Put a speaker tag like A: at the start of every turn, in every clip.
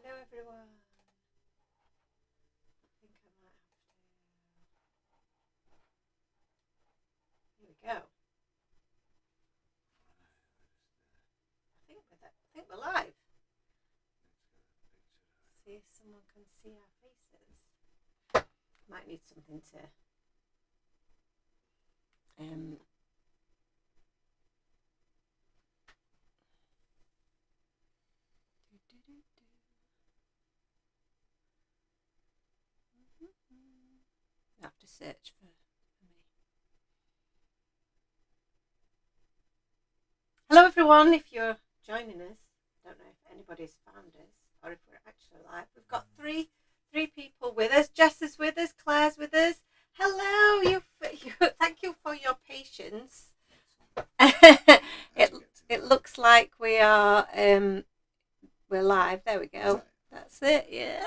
A: Hello everyone. I think I might have to. Here we go. I think we're live. See if someone can see our faces. Might need something to I have to search for me. Hello everyone, if you're joining us, I don't know if anybody's found us or if we're actually live. We've got three people with us. Jess is with us, Claire's with us. Hello, you thank you for your patience. It looks like we are we're live. There we go. That's it. Yeah.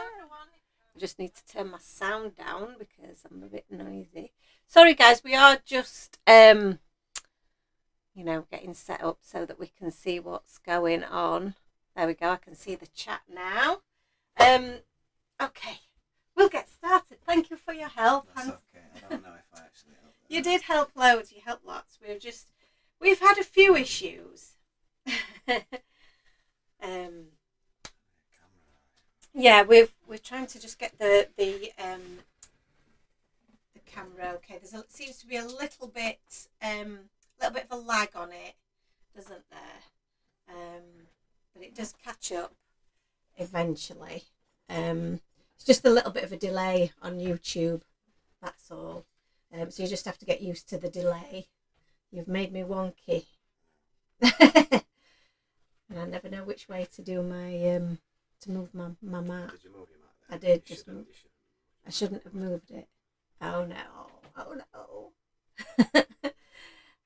A: I just need to turn my sound down because I'm a bit noisy. Sorry guys, we are just getting set up so that we can see what's going on. There we go. I can see the chat now. Okay, we'll get started. Thank you for your help.
B: That's okay. I don't know if I actually helped.
A: You did help loads. You helped lots. We've had a few issues. Yeah, we're trying to just get the camera okay. Seems to be a little bit of a lag on it, doesn't there? But it does catch up eventually. It's just a little bit of a delay on YouTube. That's all. So you just have to get used to the delay. You've made me wonky. And I never know which way to do my to move my mat.
B: Did you move your mat then?
A: I did just move. I shouldn't have moved it. Oh no.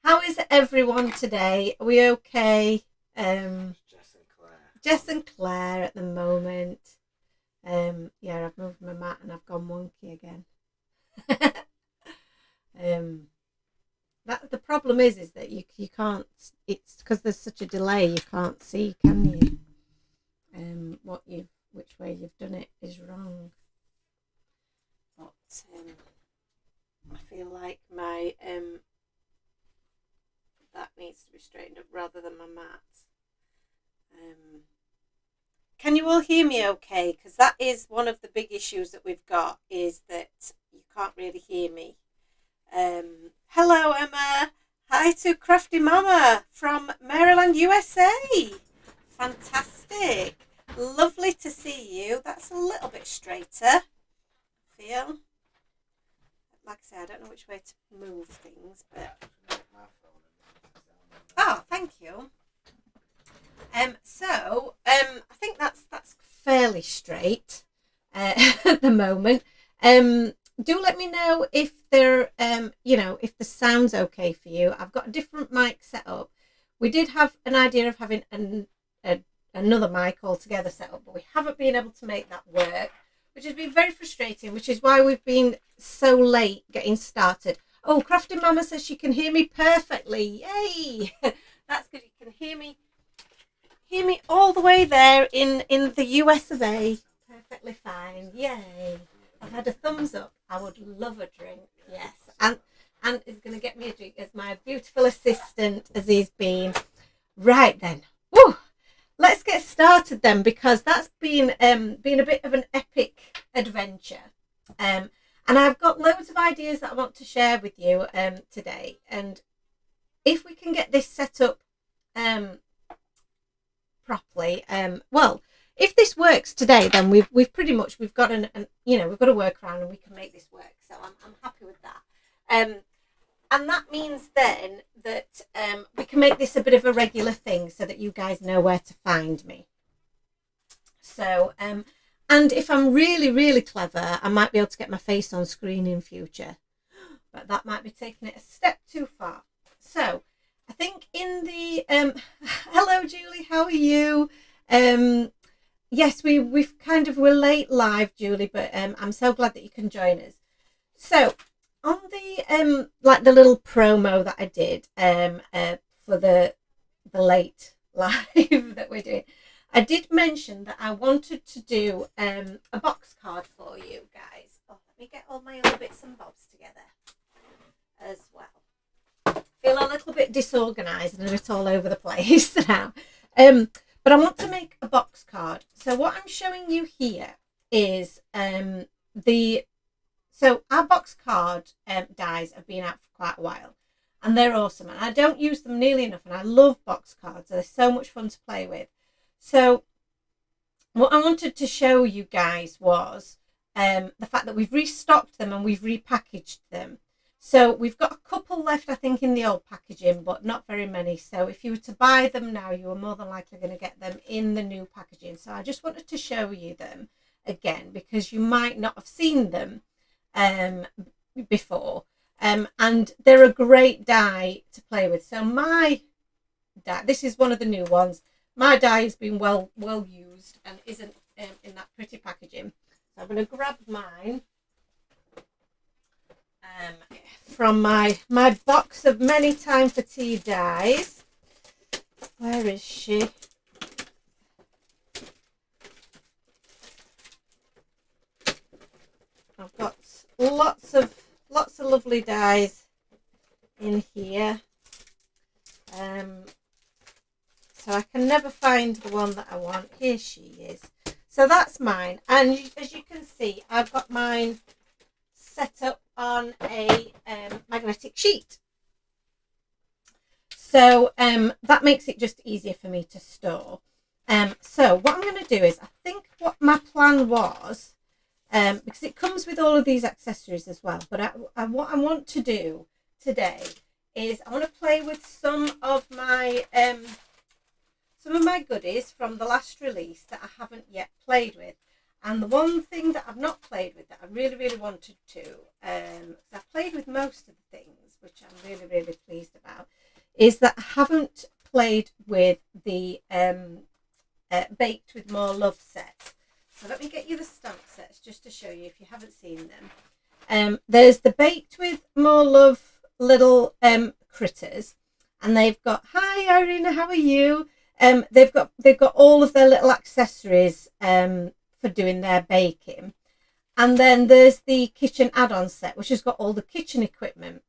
A: How is everyone today? Are we okay? Jess and Claire at the moment. Yeah, I've moved my mat and I've gone wonky again. That the problem is that you can't. It's because there's such a delay. You can't see, can you? Which way you've done it is wrong. But I feel like my that needs to be straightened up rather than my mat. Can you all hear me okay? Because that is one of the big issues that we've got, is that you can't really hear me. Hello Emma. Hi to Crafty Mama from Maryland, USA. Fantastic. Lovely to see you. That's a little bit straighter, I feel. Like I say, I don't know which way to move things, but oh, thank you. So I think that's fairly straight at the moment. Do let me know if there if the sound's okay for you. I've got a different mic set up. We did have an idea of having another mic altogether set up, but we haven't been able to make that work, which has been very frustrating, which is why we've been so late getting started. Oh, Crafty Mama says she can hear me perfectly. Yay! That's good. You can hear me all the way there in the US of A. Perfectly fine. Yay! I've had a thumbs up. I would love a drink. Yes, and is going to get me a drink as my beautiful assistant as he's been. Right then. Woo! Let's get started then, because that's been a bit of an epic adventure. And I've got loads of ideas that I want to share with you today. And if we can get this set up properly, if this works today, then we've got we've got a workaround and we can make this work. So I'm happy with that. And that means then that we can make this a bit of a regular thing so that you guys know where to find me. So, and if I'm really, really clever, I might be able to get my face on screen in future. But that might be taking it a step too far. So, I think in the... hello, Julie, how are you? Yes, we're late live, Julie, but I'm so glad that you can join us. So... on the the little promo that I did for the late live that we're doing, I did mention that I wanted to do a box card for you guys. Oh, let me get all my other bits and bobs together as well. Feel a little bit disorganised and a bit all over the place now. But I want to make a box card. So what I'm showing you here is so our box card dies have been out for quite a while, and they're awesome, and I don't use them nearly enough, and I love box cards. They're so much fun to play with. So what I wanted to show you guys was the fact that we've restocked them and we've repackaged them. So we've got a couple left, I think, in the old packaging, but not very many. So if you were to buy them now, you are more than likely going to get them in the new packaging. So I just wanted to show you them again, because you might not have seen them before. And they're a great die to play with. So my die, this is one of the new ones. My die has been well used and isn't in that pretty packaging. So I'm going to grab mine from my box of Many Time for Tea dies. Where is she? I've got lots of lovely dies in here. So I can never find the one that I want. Here she is. So that's mine. And as you can see, I've got mine set up on a magnetic sheet. So that makes it just easier for me to store. So what I'm going to do is, I think what my plan was, because it comes with all of these accessories as well, but what I want to do today is I want to play with some of my goodies from the last release that I haven't yet played with. And the one thing that I've not played with that I really wanted to, because I've played with most of the things, which I'm really pleased about, is that I haven't played with the Baked with More Love sets. So let me get you the stamp sets just to show you if you haven't seen them. There's the Baked with More Love little critters, and they've got, hi Irina, how are you? They've got all of their little accessories for doing their baking. And then there's the kitchen add-on set, which has got all the kitchen equipment.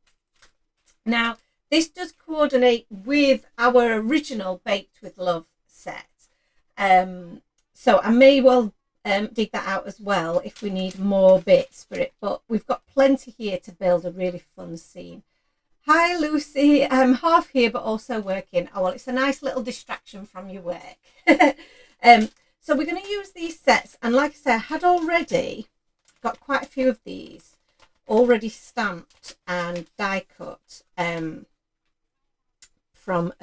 A: Now, this does coordinate with our original Baked with Love set. So I may well dig that out as well if we need more bits for it. But we've got plenty here to build a really fun scene. Hi Lucy, I'm half here but also working. Oh, well, it's a nice little distraction from your work. So we're going to use these sets, and like I said, I had already got quite a few of these already stamped and die cut from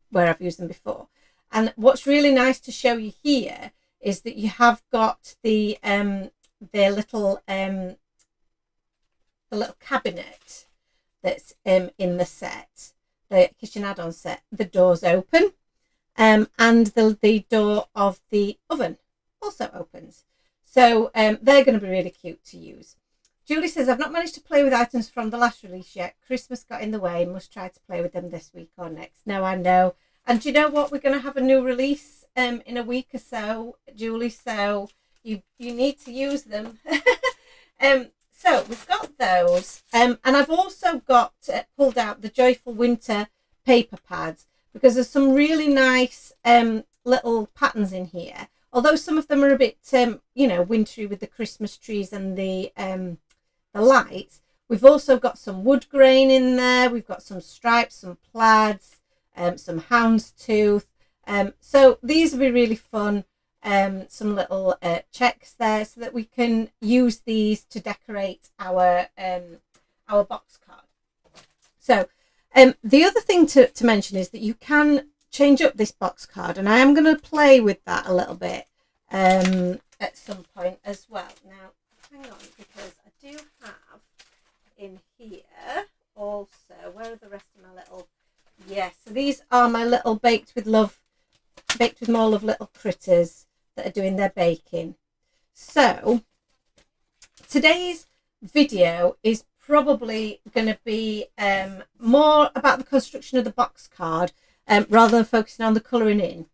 A: where I've used them before. And what's really nice to show you here is that you have got the little cabinet that's in the set, the kitchen add-on set. The doors open, and the door of the oven also opens. So they're going to be really cute to use. Julie says, I've not managed to play with items from the last release yet. Christmas got in the way. Must try to play with them this week or next. No, I know. And do you know what? We're going to have a new release in a week or so, Julie. So you need to use them. So we've got those. And I've also got pulled out the Joyful Winter paper pads, because there's some really nice little patterns in here. Although some of them are a bit, wintry with the Christmas trees and the lights. We've also got some wood grain in there. We've got some stripes, some plaids, some houndstooth. So these will be really fun. Some little checks there, so that we can use these to decorate our box card. So the other thing to mention is that you can change up this box card, and I am going to play with that a little bit at some point as well. Now, hang on, because I do have in here also, where are the rest of my little, yes, so these are my little Baked with More Love little critters that are doing their baking. So today's video is probably going to be more about the construction of the box card rather than focusing on the colouring in,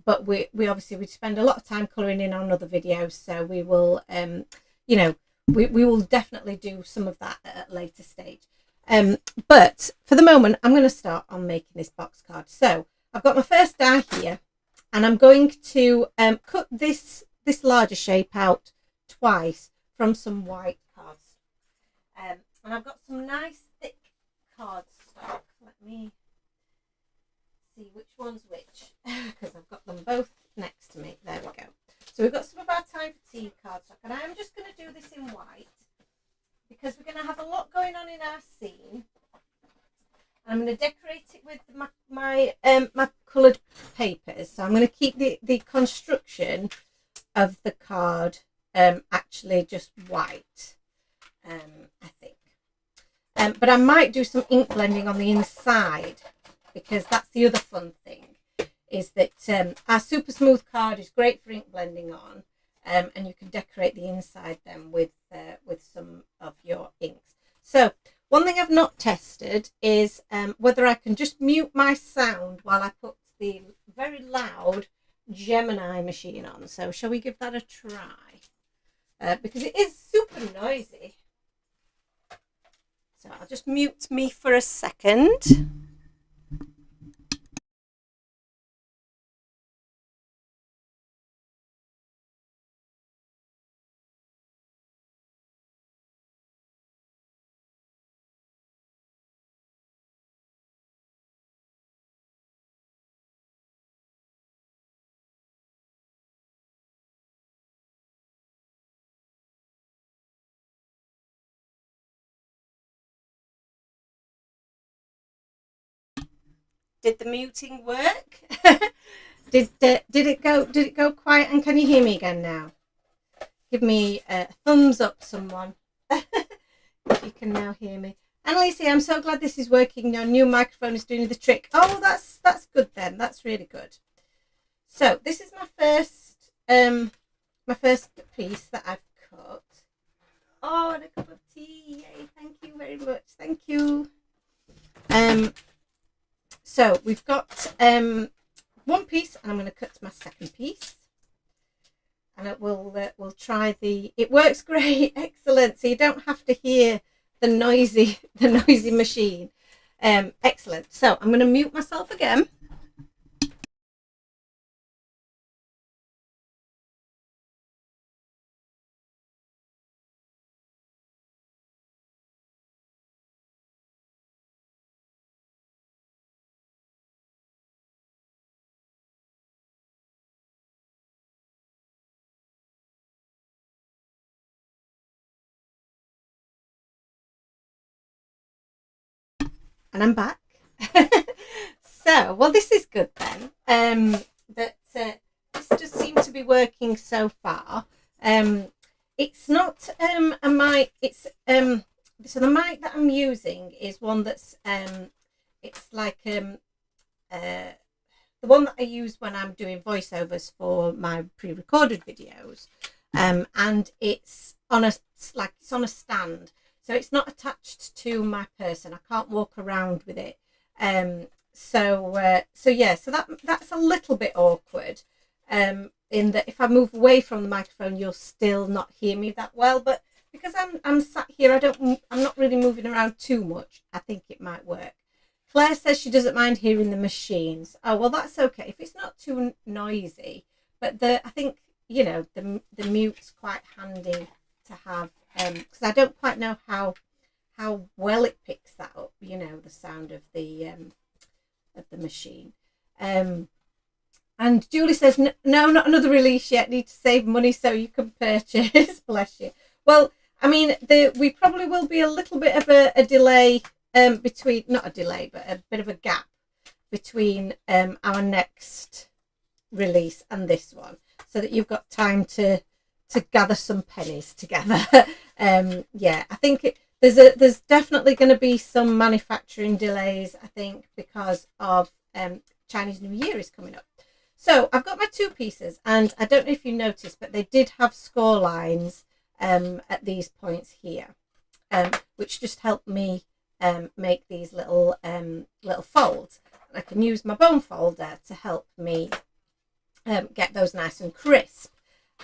A: but we obviously we spend a lot of time colouring in on other videos, so we will you know, we will definitely do some of that at a later stage. But for the moment, I'm going to start on making this box card. So I've got my first die here, and I'm going to cut this larger shape out twice from some white cards. And I've got some nice thick cardstock. Let me see which one's which, because I've got them both next to me. There we go. So we've got some of our Time for Tea cardstock, and I'm just going to do this in white because we're going to have a lot going on in our scene. I'm going to decorate it with my coloured papers. So I'm going to keep the construction of the card actually just white, I think. But I might do some ink blending on the inside, because that's the other fun thing, is that our super smooth card is great for ink blending on, and you can decorate the inside then with some of your inks. So one thing I've not tested is whether I can just mute my sound while I put the very loud Gemini machine on. So shall we give that a try? Because it is super noisy. So I'll just mute me for a second. Did the muting work? Did it go quiet, and can you hear me again now? Give me a thumbs up, someone, if you can now hear me. Annalise, I'm so glad this is working. Your new microphone is doing the trick. Oh, that's good then. That's really good. So this is my first piece that I've cut. Oh, and a cup of tea. Yay, thank you very much. Thank you. So we've got one piece, and I'm going to cut my second piece, and we'll try it works great. Excellent. So you don't have to hear the noisy machine. Excellent. So I'm going to mute myself again. And I'm back. So, well, this is good then. This just seems to be working so far. It's not a mic. It's so the mic that I'm using is one that's it's like the one that I use when I'm doing voiceovers for my pre-recorded videos, and it's on a stand. So it's not attached to my person. I can't walk around with it. So that's a little bit awkward. In that if I move away from the microphone, you'll still not hear me that well. But because I'm sat here, I'm not really moving around too much. I think it might work. Claire says she doesn't mind hearing the machines. Oh, well, that's okay if it's not too noisy. But I think, you know, the mute's quite handy to have, because I don't quite know how well it picks that up, you know, the sound of the machine. And Julie says, no, not another release yet. Need to save money so you can purchase. Bless you. Well, I mean, we probably will be a little bit of a delay between, not a delay, but a bit of a gap between our next release and this one, so that you've got time to gather some pennies together. Yeah, I think there's definitely going to be some manufacturing delays, I think, because of Chinese New Year is coming up. So I've got my two pieces, and I don't know if you noticed, but they did have score lines at these points here, which just helped me make these little folds. And I can use my bone folder to help me get those nice and crisp.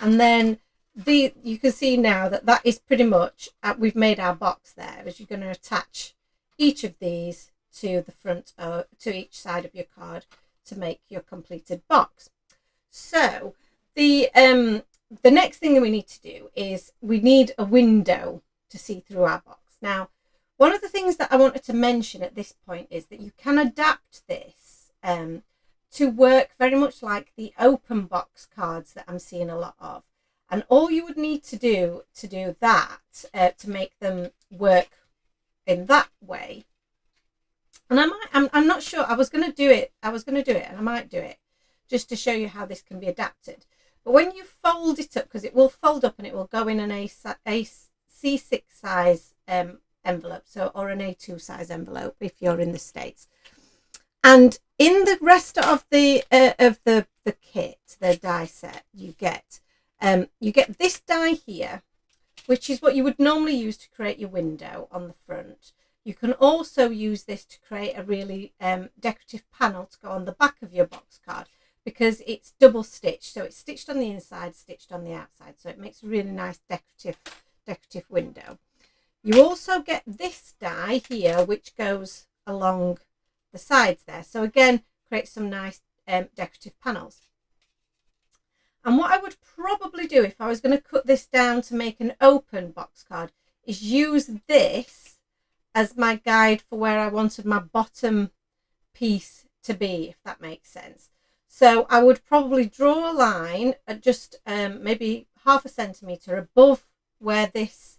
A: And then you can see now that is pretty much, we've made our box there, as you're going to attach each of these to the front, to each side of your card to make your completed box. So the next thing that we need to do is we need a window to see through our box. Now, one of the things that I wanted to mention at this point is that you can adapt this to work very much like the open box cards that I'm seeing a lot of. And all you would need to do that, to make them work in that way. And I'm not sure, I was going to do it and I might do it just to show you how this can be adapted. But when you fold it up, because it will fold up and it will go in an C6 size envelope, or an A2 size envelope if you're in the States. And in the rest of the kit, the die set, you get this die here, which is what you would normally use to create your window on the front. You can also use this to create a really decorative panel to go on the back of your box card, because it's double stitched. So it's stitched on the inside, stitched on the outside. So it makes a really nice decorative window. You also get this die here, which goes along the sides there. So again, create some nice decorative panels. And what I would probably do if I was going to cut this down to make an open box card is use this as my guide for where I wanted my bottom piece to be, if that makes sense. So I would probably draw a line at just maybe 1/2 centimetre above where this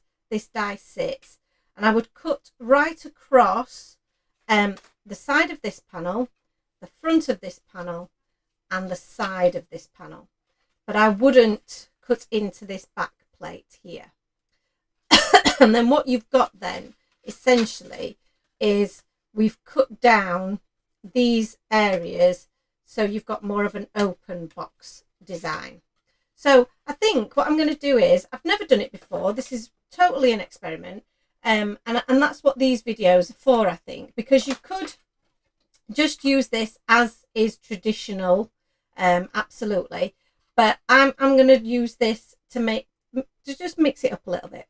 A: die sits, and I would cut right across the side of this panel, the front of this panel, and the side of this panel. But I wouldn't cut into this back plate here. And then what you've got then essentially is we've cut down these areas so you've got more of an open box design. So I think what I'm going to do is, I've never done it before, this is totally an experiment, and that's what these videos are for, I think, because you could just use this as is traditional, absolutely, but I'm going to use this to just mix it up a little bit.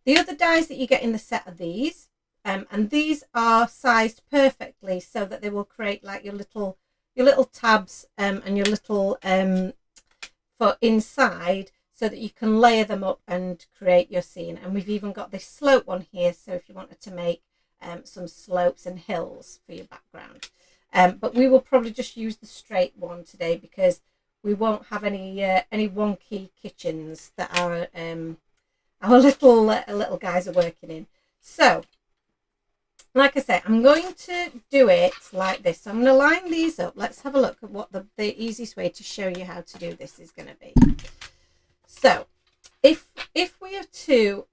A: The other dies that you get in the set are these, and these are sized perfectly so that they will create like your little tabs and your little for inside, so that you can layer them up and create your scene. And we've even got this slope one here, so if you wanted to make some slopes and hills for your background, but we will probably just use the straight one today because we won't have any wonky kitchens that our little guys are working in. So like I say, I'm going to do it like this. So I'm going to line these up. Let's have a look at what the easiest way to show you how to do this is going to be. So if we are to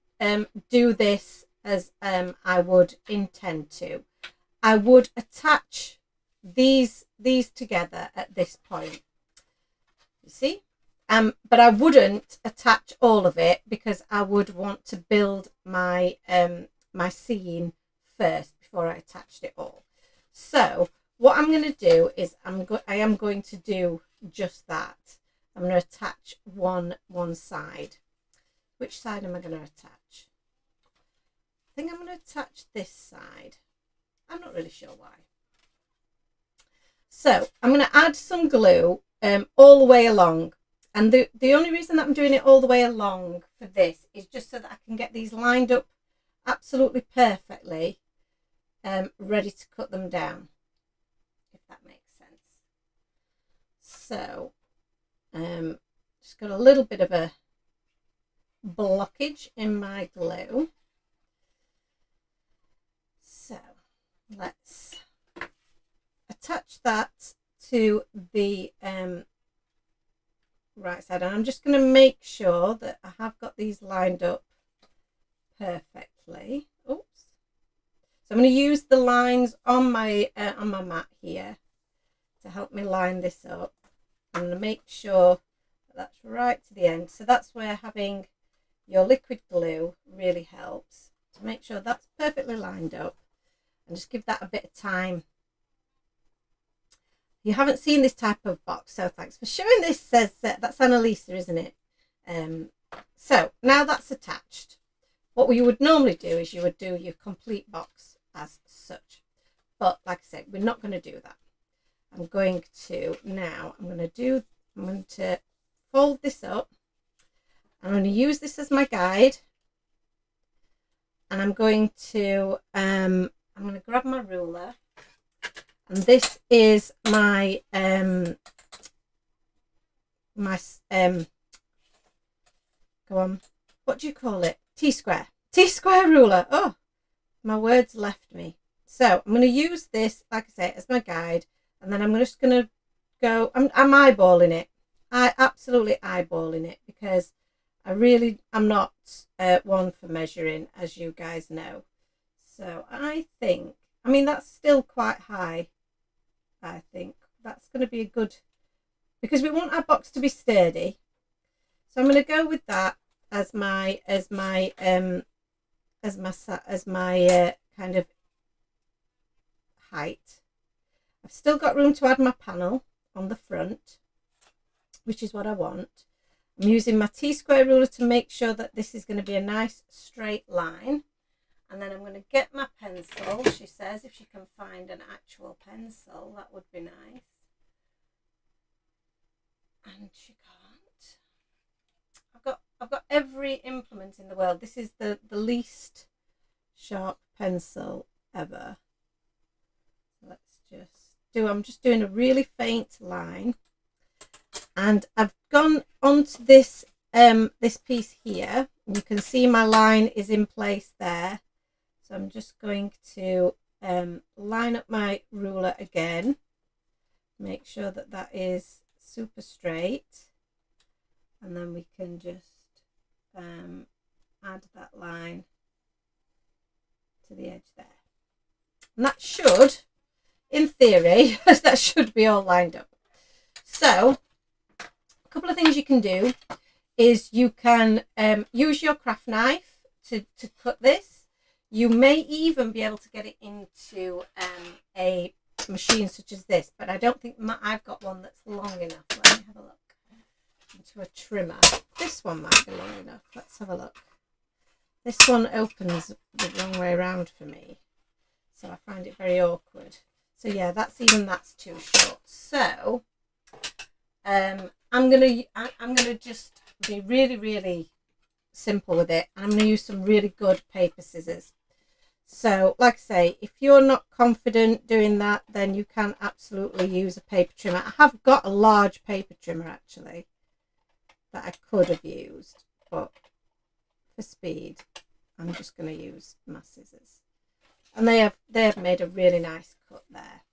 A: do this as I would intend to, I would attach these together at this point. You see? But I wouldn't attach all of it because I would want to build my my scene first before I attached it all. So what I'm going to do is I am going to do just that. I'm going to attach one side. Which side am I going to attach? I think I'm going to attach this side. I'm not really sure why. So I'm going to add some glue all the way along. And the only reason that I'm doing it all the way along for this is just so that I can get these lined up absolutely perfectly, ready to cut them down, if that makes sense. So just got a little bit of a blockage in my glue. So let's attach that to the right side, and I'm just going to make sure that I have got these lined up perfectly. Oops. So I'm going to use the lines on my mat here to help me line this up. I'm going to make sure that that's right to the end. So that's where having your liquid glue really helps to make sure that's perfectly lined up, and just give that a bit of time. You haven't seen this type of box, so thanks for showing this. Says that's Annalisa, isn't it? So now that's attached. What you would normally do is you would do your complete box as such. But like I said, we're not going to do that. I'm going to fold this up. I'm going to use this as my guide. And I'm going to grab my ruler. And this is my go on, what do you call it? T-square ruler. Oh, my words left me. So I'm going to use this, like I say, as my guide, and then I'm just going to go, I'm eyeballing it. I absolutely eyeballing it, because I'm not one for measuring, as you guys know. So I think, that's still quite high. I think that's going to be a good, because we want our box to be sturdy. So I'm going to go with that as my kind of height. I've still got room to add my panel on the front, which is what I want. I'm using my T-square ruler to make sure that this is going to be a nice straight line. And then I'm going to get my pencil. She says if she can find an actual pencil, that would be nice. And she can't. I've got every implement in the world. This is the least sharp pencil ever. I'm just doing a really faint line. And I've gone onto this this piece here. You can see my line is in place there. So I'm just going to line up my ruler again. Make sure that that is super straight. And then we can just add that line to the edge there. And that should, in theory, that should be all lined up. So a couple of things you can do is you can use your craft knife to cut this. You may even be able to get it into a machine such as this, but I don't think I've got one that's long enough. Let me have a look. Into a trimmer. This one might be long enough. Let's have a look. This one opens the wrong way around for me, so I find it very awkward. So yeah, that's too short. So I'm gonna just be really, really simple with it, and I'm gonna use some really good paper scissors. So like I say, if you're not confident doing that, then you can absolutely use a paper trimmer. I have got a large paper trimmer actually that I could have used, but for speed I'm just going to use my scissors. And they have made a really nice cut there.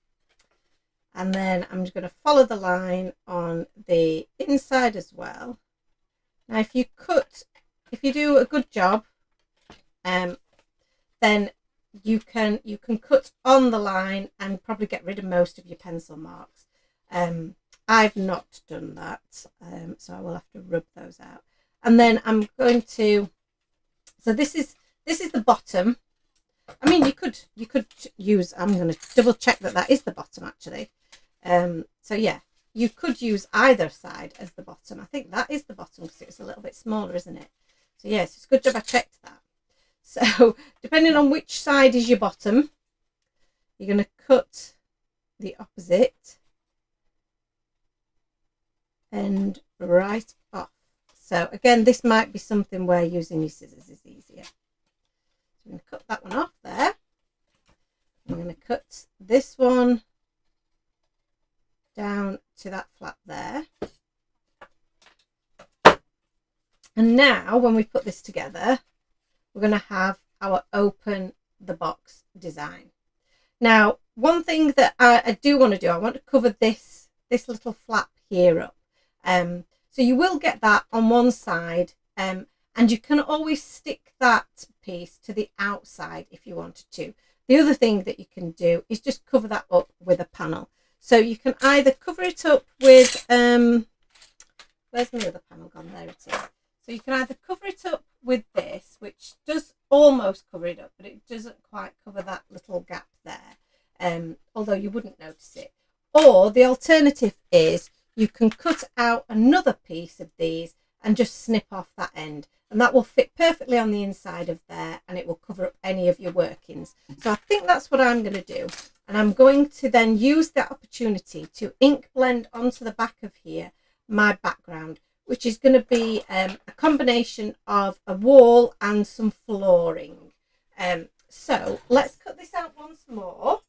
A: And then I'm just going to follow the line on the inside as well. Now if you do a good job, then you can cut on the line and probably get rid of most of your pencil marks. I've not done that, so I will have to rub those out. And then I'm going to, so this is the bottom. I mean, you could use, I'm going to double check that is the bottom actually. So yeah, you could use either side as the bottom. I think that is the bottom because it's a little bit smaller, isn't it? So yes, it's a good job I checked that. So depending on which side is your bottom, you're going to cut the opposite end right off. So again, this might be something where using your scissors is easier. So I'm going to cut that one off there. I'm going to cut this one down to that flap there. And now when we put this together, we're going to have our open the box design. Now, one thing that I do want to do, I want to cover this little flap here up. So you will get that on one side, and you can always stick that piece to the outside if you wanted to. The other thing that you can do is just cover that up with a panel. So you can either cover it up with, where's my other panel gone? There it is. So you can either cover it up with this, which does almost cover it up, but it doesn't quite cover that little gap there, although you wouldn't notice it. Or the alternative is you can cut out another piece of these and just snip off that end, and that will fit perfectly on the inside of there, and it will cover up any of your workings. So I think that's what I'm going to do, and I'm going to then use that opportunity to ink blend onto the back of here my background, which is going to be a combination of a wall and some flooring. So let's cut this out once more.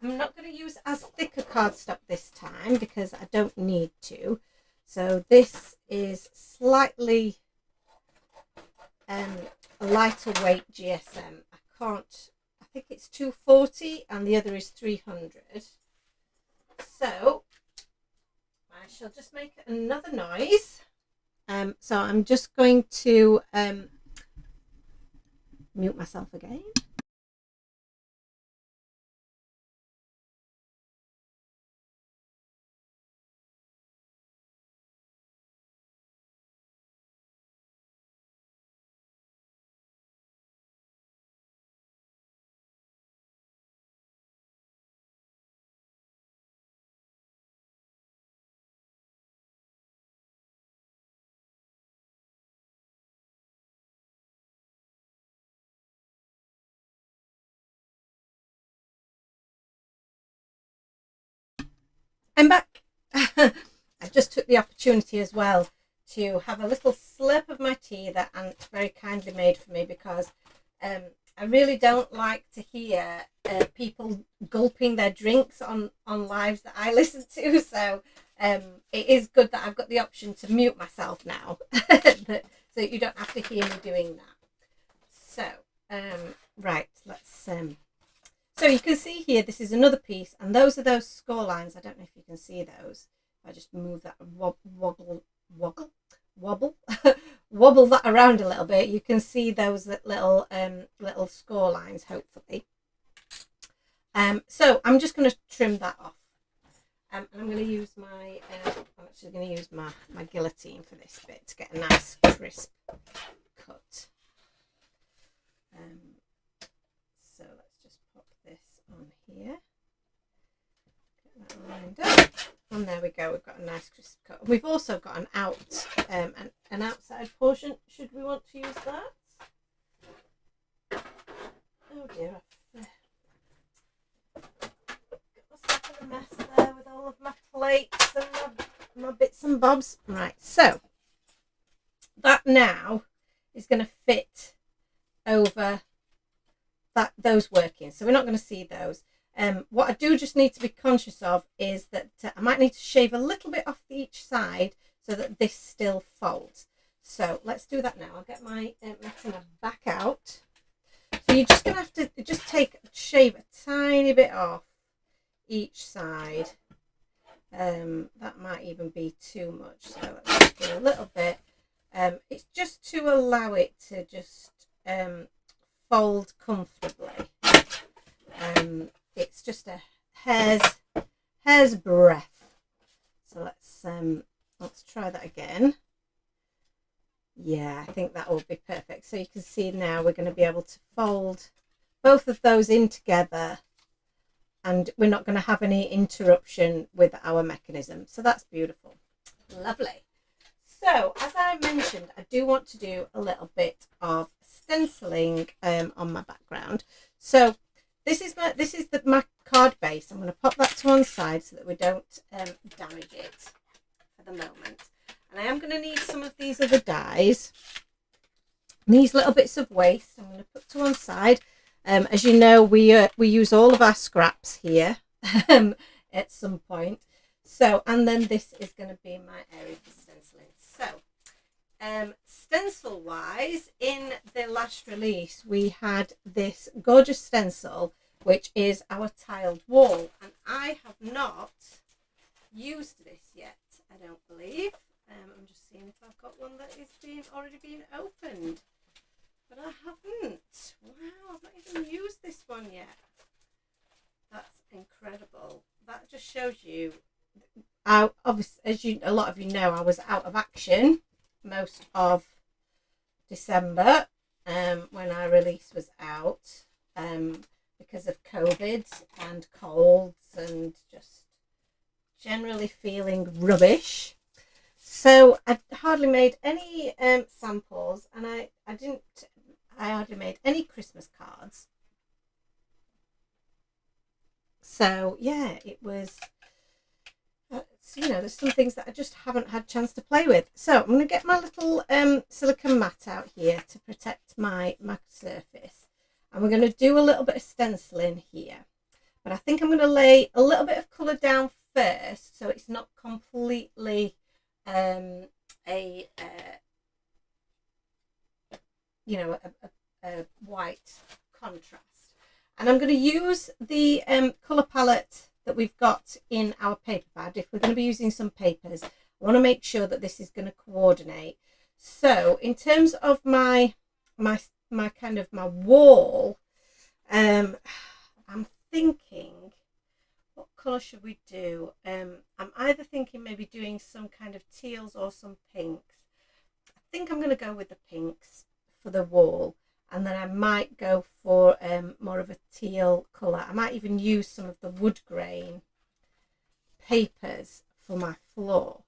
A: I'm not going to use as thick a cardstock this time because I don't need to. So this is slightly a lighter weight GSM. I think it's 240 and the other is 300. So I shall just make another noise. So I'm just going to mute myself again. I'm back. I just took the opportunity as well to have a little slurp of my tea that Aunt very kindly made for me, because I really don't like to hear people gulping their drinks on lives that I listen to. So it is good that I've got the option to mute myself now, so you don't have to hear me doing that. So right, let's so you can see here, this is another piece, and those are those score lines. I don't know if you can see those. If I just move that, wobble that around a little bit, you can see those little little score lines, hopefully. So I'm just going to trim that off. And I'm going to use my, I'm actually going to use my guillotine for this bit to get a nice crisp cut. So let's just pop this on here. Get that lined up. And there we go, we've got a nice crisp cut. We've also got an an outside portion, should we want to use that. Oh dear, I've got myself in a mess there with all of my plates and my bits and bobs. Right, so that now is going to fit over those workings, so we're not going to see those. What I do just need to be conscious of is that I might need to shave a little bit off each side so that this still folds. So let's do that now. I'll get my trimmer back out. So you're just going to have to just shave a tiny bit off each side. That might even be too much, so let's just do a little bit. It's just to allow it to just fold comfortably. It's just a hair's breadth. So let's try that again. Yeah, I think that will be perfect. So you can see now we're going to be able to fold both of those in together, and we're not going to have any interruption with our mechanism. So that's beautiful. Lovely. So as I mentioned, I do want to do a little bit of stenciling on my background. So this is my card base. I'm going to pop that to one side so that we don't damage it for the moment. And I am going to need some of these other dies. These little bits of waste I'm going to put to one side. As you know, we use all of our scraps here at some point. So, and then this is going to be my area for stenciling. So, stencil wise, in the last release, we had this gorgeous stencil, which is our tiled wall. And I have not used this yet, I don't believe. I'm just seeing if I've got one that is already being opened. But I haven't. Wow, I've not even used this one yet. That's incredible. That just shows you, obviously, as a lot of you know, I was out of action most of December when our release was out because of COVID and colds and just generally feeling rubbish. So I hardly made any samples, and I hardly made any Christmas cards. So yeah, it was, there's some things that I just haven't had a chance to play with. So I'm going to get my little silicone mat out here to protect my surface. And we're going to do a little bit of stenciling here. But I think I'm going to lay a little bit of colour down first, so it's not completely a white contrast. And I'm going to use the colour palette that we've got in our paper pad. If we're going to be using some papers, I want to make sure that this is going to coordinate. So in terms of my kind of my wall, I'm thinking, what colour should we do? I'm either thinking maybe doing some kind of teals or some pinks. I think I'm going to go with the pinks for the wall, and then I might go for more of a teal colour. I might even use some of the wood grain papers for my floor.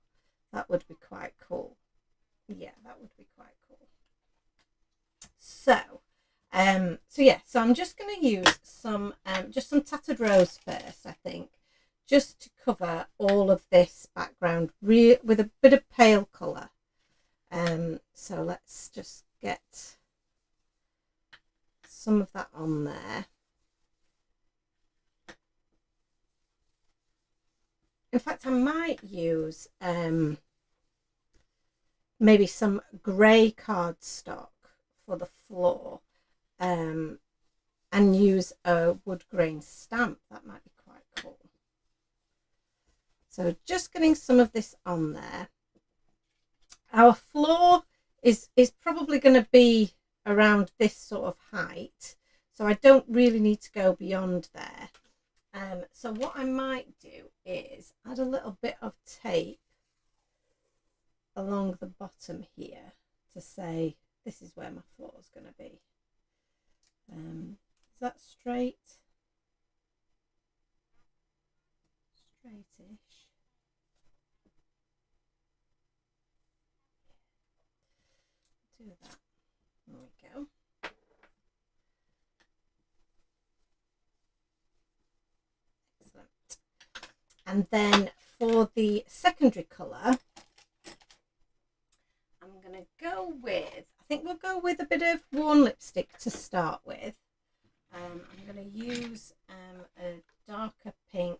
A: That would be quite cool. Yeah, that would be quite cool. So I'm just going to use some tattered rose first, I think, just to cover all of this background with a bit of pale colour. So let's just get some of that on there. In fact, I might use maybe some grey cardstock for the floor, and use a wood grain stamp. That might be quite cool. So just getting some of this on there. Our floor is probably going to be around this sort of height, so I don't really need to go beyond there. So what I might do is add a little bit of tape along the bottom here to say this is where my floor is going to be. Is that straight? Straightish. Do that. There we go. Excellent. And then for the secondary colour, I'm going to go with, I think we'll go with a bit of worn lipstick to start with. I'm going to use a darker pink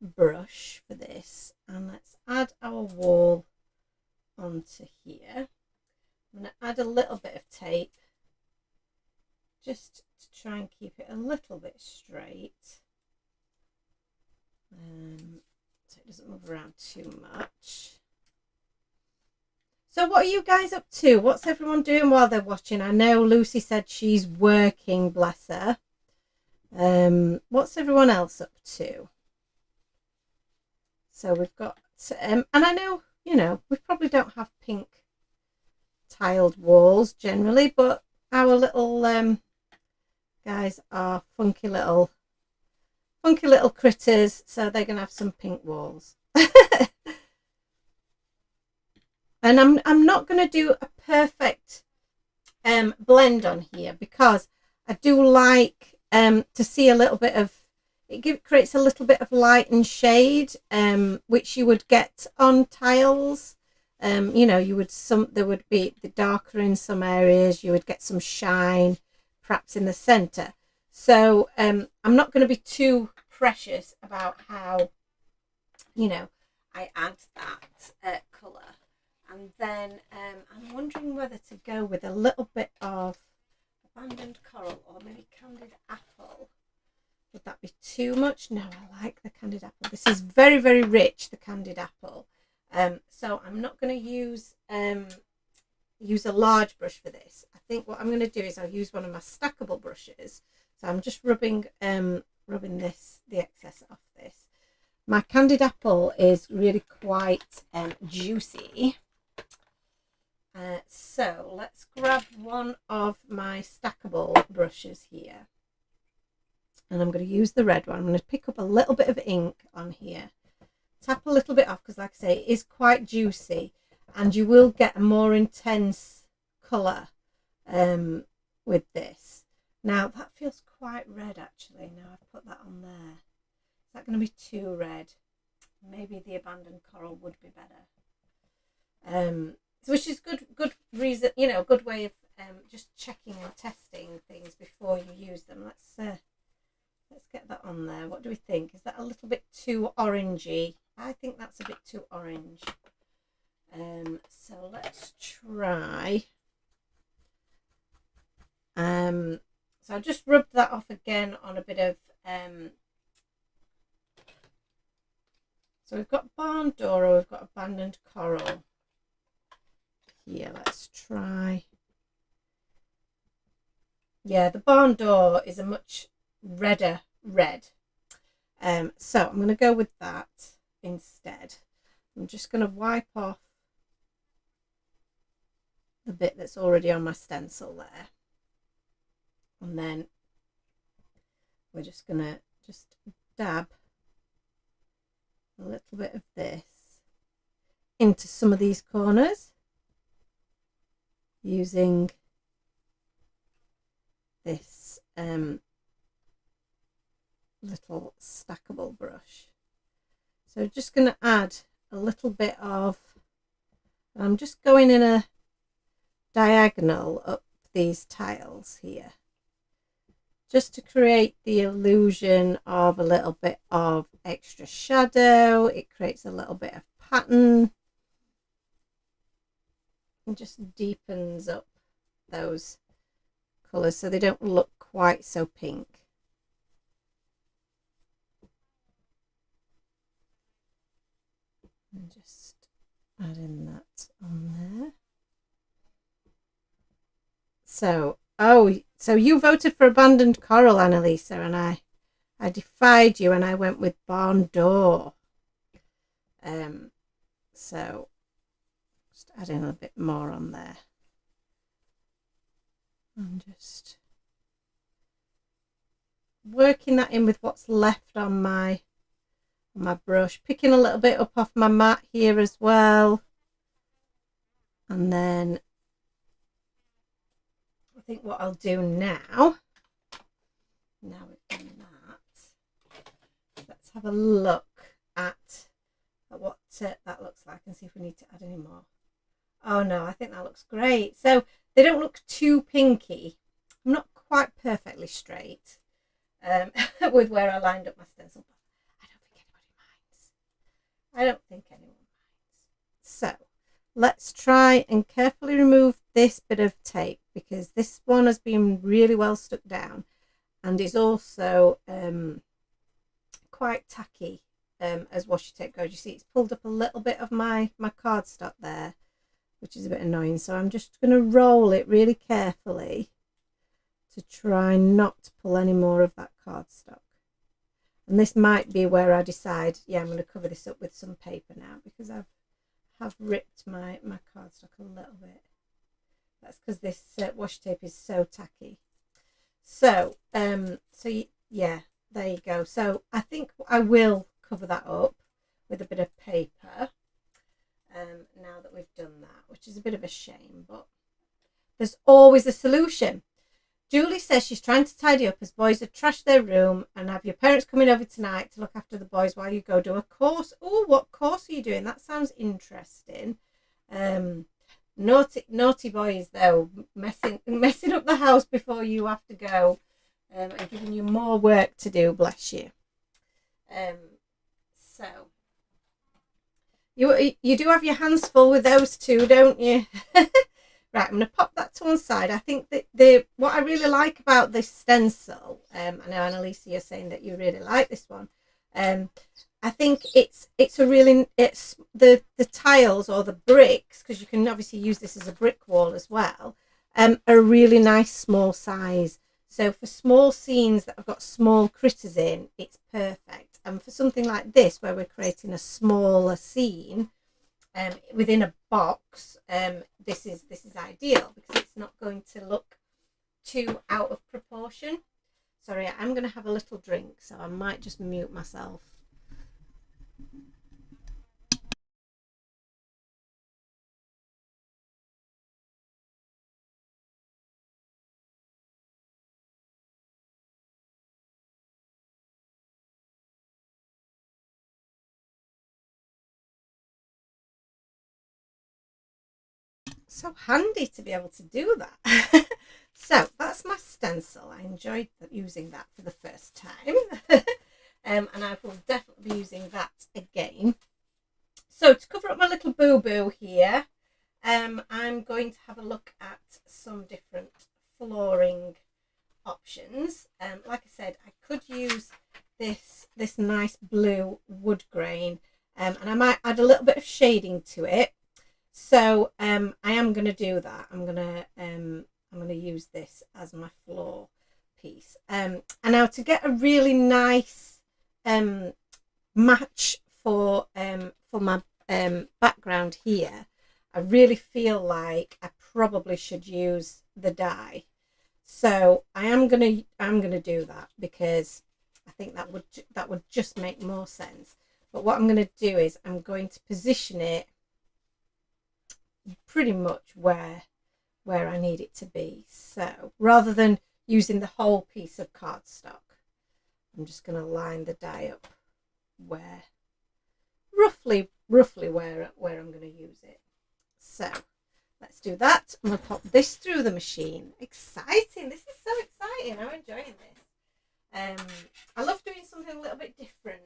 A: brush for this, and let's add our wall onto here. I'm going to add a little bit of tape just to try and keep it a little bit straight, so it doesn't move around too much. So what are you guys up to? What's everyone doing while they're watching? I know Lucy said she's working, bless her. What's everyone else up to? So we've got, and I know, we probably don't have pink tiled walls generally, but our little guys are funky little critters, so they're gonna have some pink walls. And I'm not going to do a perfect blend on here, because I do like to see a little bit of, creates a little bit of light and shade, which you would get on tiles. There would be the darker in some areas, you would get some shine perhaps in the center. So I'm not going to be too precious about how, I add that colour. And then I'm wondering whether to go with a little bit of abandoned coral or maybe candied apple. Would that be too much? No, I like the candied apple. This is very, very rich, the candied apple. So I'm not going to use a large brush for this. I think what I'm going to do is I'll use one of my stackable brushes. So I'm just rubbing the excess off this. My candied apple is really quite juicy. So let's grab one of my stackable brushes here. And I'm going to use the red one. I'm going to pick up a little bit of ink on here. Tap a little bit off because, like I say, it is quite juicy. And you will get a more intense colour with this. Now, that feels quite red, actually. Now I've put that on there. Is that going to be too red? Maybe the abandoned coral would be better. Which is good reason, you know, good way of just checking and testing things before you use them. Let's get that on there. What do we think? Is that a little bit too orangey? I think that's a bit too orange. So let's try. So I just rubbed that off again on a bit of. So we've got barn Doro, we've got abandoned coral. Here, let's try. Yeah, the barn door is a much redder red. So I'm going to go with that instead. I'm just going to wipe off the bit that's already on my stencil there. And then we're just going to dab a little bit of this into some of these corners using this little stackable brush. So just going to add a little bit of, I'm just going in a diagonal up these tiles here, just to create the illusion of a little bit of extra shadow. It creates a little bit of pattern and just deepens up those colours so they don't look quite so pink. And just adding that on there. So, so you voted for abandoned coral, Annalisa, and I defied you and I went with barn door. So just adding a bit more on there. I'm just working that in with what's left on my brush, picking a little bit up off my mat here as well. And then I think what I'll do now we've done that, let's have a look at what that looks like and see if we need to add any more. Oh no, I think that looks great. So they don't look too pinky. I'm not quite perfectly straight with where I lined up my stencil, but I don't think anyone minds. So let's try and carefully remove this bit of tape because this one has been really well stuck down and is also quite tacky as washi tape goes. You see it's pulled up a little bit of my cardstock there, which is a bit annoying. So I'm just going to roll it really carefully to try not to pull any more of that cardstock. And this might be where I decide, yeah, I'm going to cover this up with some paper now because I have ripped my cardstock a little bit. That's because this washi tape is so tacky. So, yeah, there you go. So I think I will cover that up with a bit of paper now that we've done that, which is a bit of a shame, but there's always a solution. Julie says she's trying to tidy up as boys have trashed their room and have your parents coming over tonight to look after the boys while you go do a course. Oh, what course are you doing? That sounds interesting. Naughty boys though, messing up the house before you have to go and giving you more work to do, bless you. So you do have your hands full with those two, don't you? Right, I'm going to pop that to one side. I think that what I really like about this stencil, I know Annalisa, you're saying that you really like this one. I think it's the tiles or the bricks, because you can obviously use this as a brick wall as well, are a really nice small size. So for small scenes that have got small critters in, it's perfect. And for something like this, where we're creating a smaller scene within a box, this is ideal because it's not going to look too out of proportion. Sorry, I'm going to have a little drink, so I might just mute myself. So handy to be able to do that. So that's my stencil. I enjoyed using that for the first time. And I will definitely be using that again. So to cover up my little boo-boo here, I'm going to have a look at some different flooring options. Like I said, I could use this nice blue wood grain, and I might add a little bit of shading to it. So I am going to do that. I'm going to use this as my floor piece. And now to get a really nice match for my background here, I really feel like I probably should use the dye. So I'm gonna do that because I think that would just make more sense. But what I'm going to do is I'm going to position it pretty much where I need it to be. So rather than using the whole piece of cardstock, I'm just going to line the die up where roughly where I'm going to use it. So let's do that. I'm going to pop this through the machine. Exciting. This is so exciting. I'm enjoying this. I love doing something a little bit different,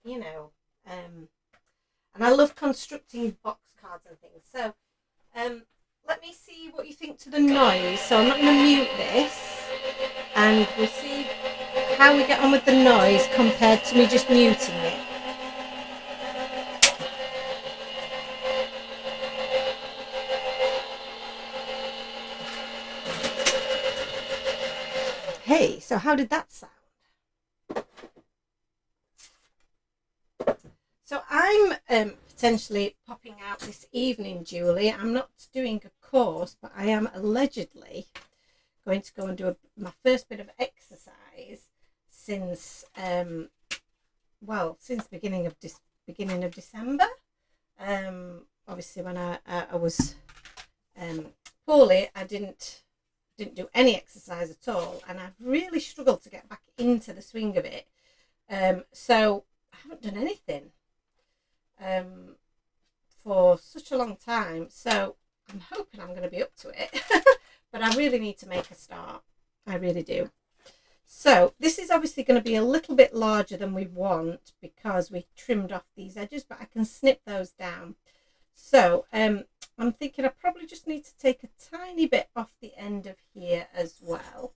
A: you know, and I love constructing box cards and things. So let me see what you think to the noise. So I'm not going to mute this, and we'll see how we get on with the noise compared to me just muting it. Hey, so how did that sound? So I'm potentially popping out this evening, Julie. I'm not doing a course, but I am allegedly going to go and do my first bit of exercise since since beginning of December. Obviously when I was poorly, I didn't do any exercise at all, and I've really struggled to get back into the swing of it. So I haven't done anything for such a long time, so I'm hoping I'm going to be up to it. But I really need to make a start. I really do. So this is obviously going to be a little bit larger than we want because we trimmed off these edges, but I can snip those down. So I'm thinking I probably just need to take a tiny bit off the end of here as well.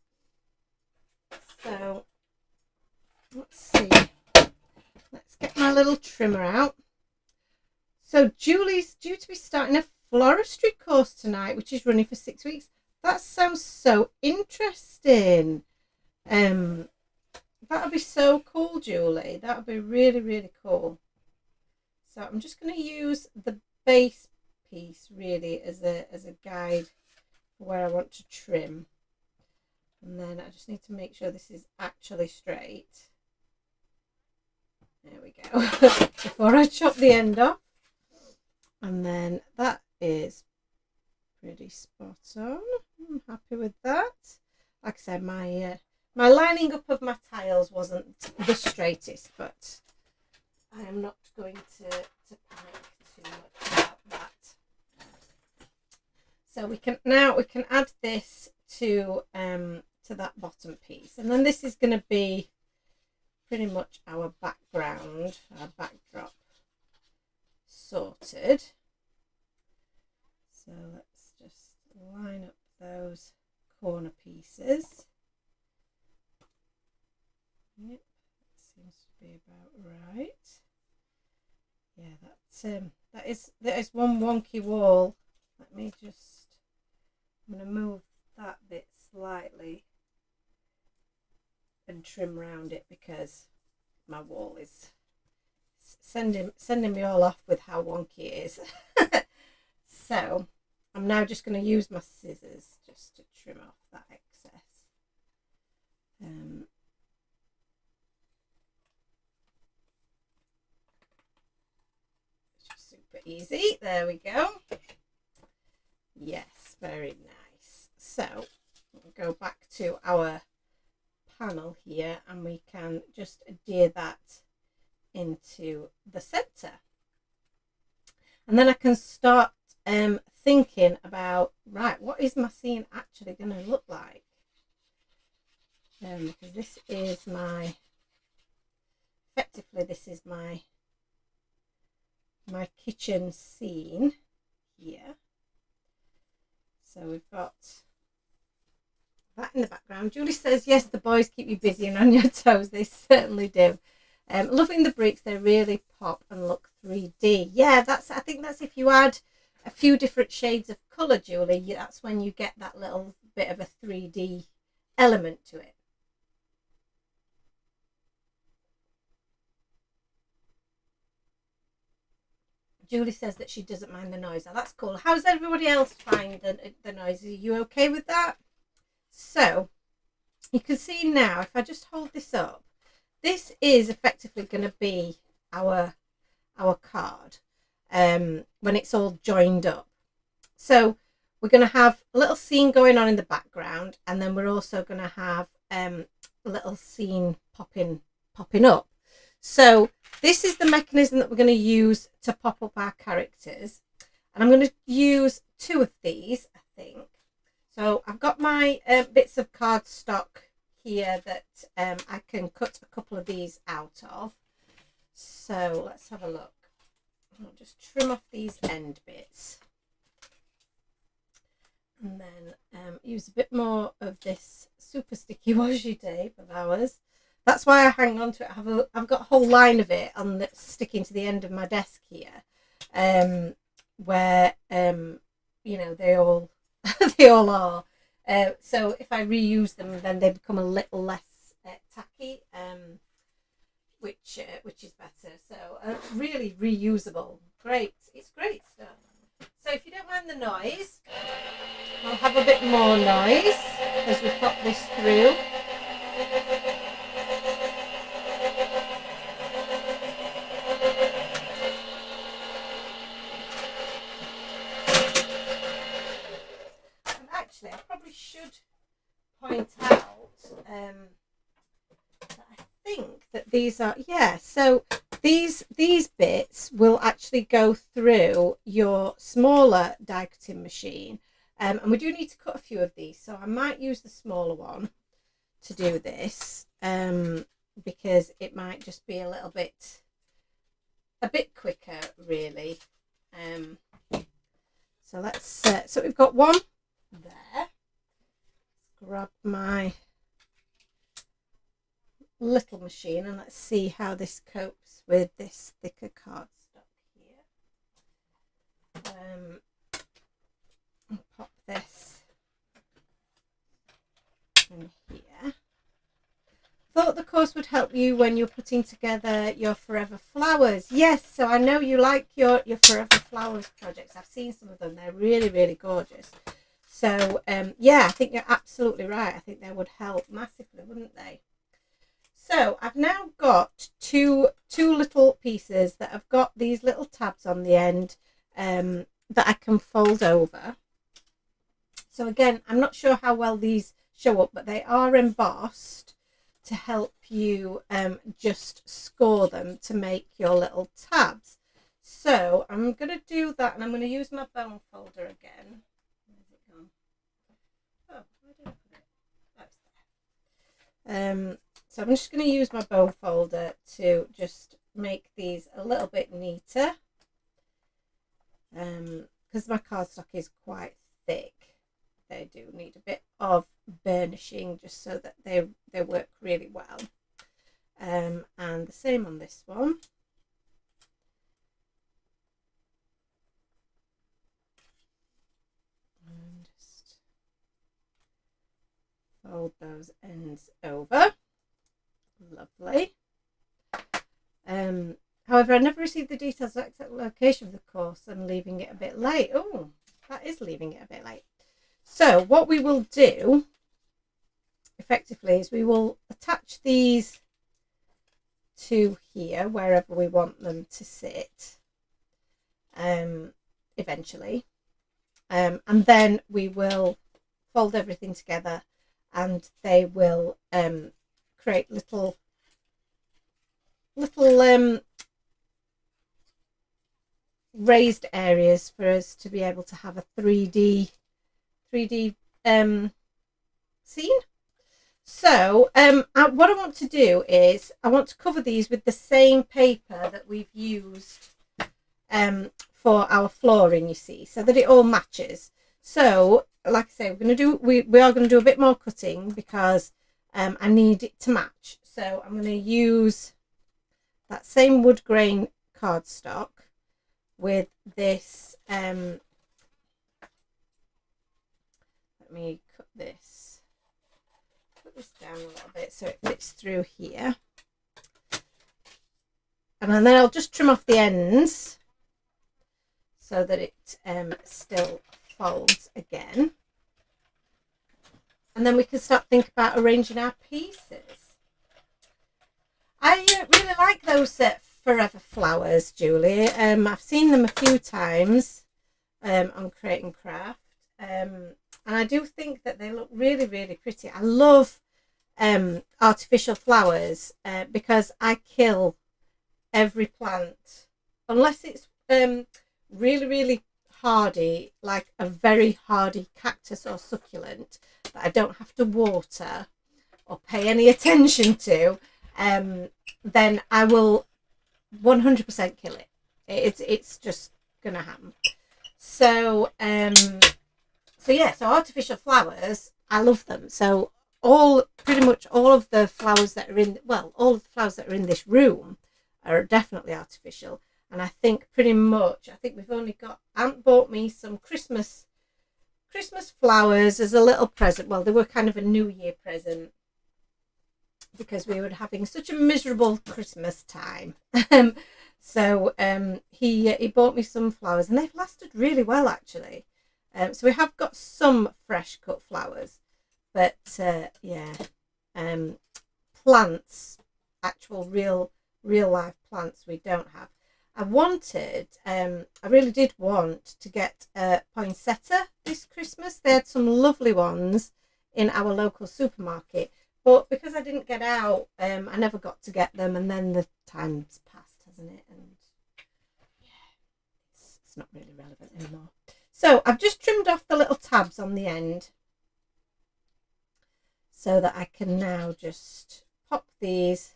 A: So let's see. Let's get my little trimmer out. So Julie's due to be starting a floristry course tonight, which is running for 6 weeks. That sounds so interesting. That'll be so cool, Julie. That'll be really, really cool. So I'm just going to use the base piece really as a guide for where I want to trim. And then I just need to make sure this is actually straight. There we go. Before I chop the end off. And then that is pretty spot on. I'm happy with that. Like I said, my lining up of my tiles wasn't the straightest, but I am not going to panic too much about that. So we can add this to that bottom piece, and then this is going to be pretty much our background, our backdrop sorted. So let's just line up those corner pieces. Yep, that seems to be about right. Yeah, that is one wonky wall. Let me just, I'm going to move that bit slightly and trim around it because my wall is sending me all off with how wonky it is. So I'm now just going to use my scissors just to trim off that excess. super easy. There we go. Yes, very nice. So we'll go back to our panel here and we can just adhere that into the center. And then I can start thinking about, right, what is my scene actually going to look like? Because this is my, effectively this is my kitchen scene here. So we've got that in the background. Julie says, yes, the boys keep you busy and on your toes. They certainly do. Loving the bricks. They really pop and look 3D. Yeah, I think that's if you add a few different shades of colour, Julie, that's when you get that little bit of a 3D element to it. Julie says that she doesn't mind the noise. Now, that's cool. How does everybody else find the noise? Are you okay with that? So you can see now, if I just hold this up, this is effectively going to be our card when it's all joined up. So we're going to have a little scene going on in the background, and then we're also going to have a little scene popping up. So this is the mechanism that we're going to use to pop up our characters. And I'm going to use 2 of these, I think. So I've got my bits of cardstock here that I can cut a couple of these out of. So let's have a look. I'll just trim off these end bits. And then use a bit more of this super sticky washi tape of ours. That's why I hang on to it. I've got a whole line of it sticking to the end of my desk here, where you know, they all they all are. So if I reuse them, then they become a little less tacky, which is better. So really reusable. Great, it's great stuff. So if you don't mind the noise, I'll have a bit more noise as we pop this through. Actually, I probably should point out that I think that these are, yeah, so these bits will actually go through your smaller die cutting machine, and we do need to cut a few of these, so I might use the smaller one to do this, because it might just be a bit quicker, really. So let's so we've got one there. Grab my little machine and let's see how this copes with this thicker cardstock here. I'll pop this in here. Thought the course would help you when you're putting together your forever flowers. Yes, so I know you like your forever flowers projects. I've seen some of them. They're really, really gorgeous. So yeah, I think you're absolutely right. I think they would help massively, wouldn't they? So I've now got two little pieces that have got these little tabs on the end that I can fold over. So again, I'm not sure how well these show up, but they are embossed to help you just score them to make your little tabs. So I'm going to do that, and I'm going to use my bone folder again. Where's it gone? Oh, where did I put it? That's there. So I'm just going to use my bone folder to just make these a little bit neater, because my cardstock is quite thick. They do need a bit of burnishing just so that they work really well. And the same on this one. And just fold those ends over. Lovely. However, I never received the details of the exact location of the course. I'm leaving it a bit late. Oh, that is leaving it a bit late. So what we will do effectively is we will attach these to here, wherever we want them to sit. eventually. And then we will fold everything together and they will create little raised areas for us to be able to have a 3D scene. So what I want to do is I want to cover these with the same paper that we've used for our flooring, you see, so that it all matches. So like I say, we are going to do a bit more cutting because I need it to match. So I'm going to use that same wood grain cardstock with this let me put this down a little bit so it fits through here, and then I'll just trim off the ends so that it still folds again, and then we can start thinking about arranging our pieces. I really like those forever flowers, Julie. I've seen them a few times on Create and Craft, and I do think that they look really, really pretty. I love artificial flowers because I kill every plant unless it's really, really hardy, like a very hardy cactus or succulent that I don't have to water or pay any attention to. Then I will 100% kill it. It's just gonna happen. So so artificial flowers, I love them. So pretty much all of the flowers that are in this room are definitely artificial. And I think we've only got, Aunt bought me some Christmas flowers as a little present. Well, they were kind of a New Year present because we were having such a miserable Christmas time. So he bought me some flowers and they've lasted really well, actually. So we have got some fresh cut flowers, but plants, actual real life plants, we don't have. I really did want to get a poinsettia this Christmas. They had some lovely ones in our local supermarket, but because I didn't get out, I never got to get them, and then the time's passed, hasn't it? And it's not really relevant anymore. So I've just trimmed off the little tabs on the end so that I can now just pop these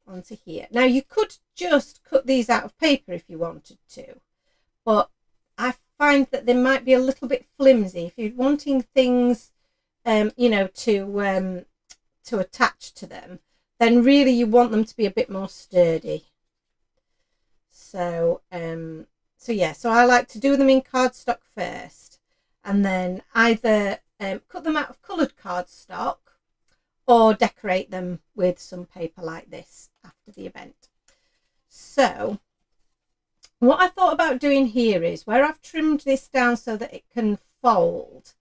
A: onto here. Now you could just cut these out of paper if you wanted to, but I find that they might be a little bit flimsy if you're wanting things to attach to them. Then really you want them to be a bit more sturdy. So so I like to do them in cardstock first, and then either cut them out of coloured cardstock or decorate them with some paper like this after the event. So what I thought about doing here is, where I've trimmed this down so that it can fold,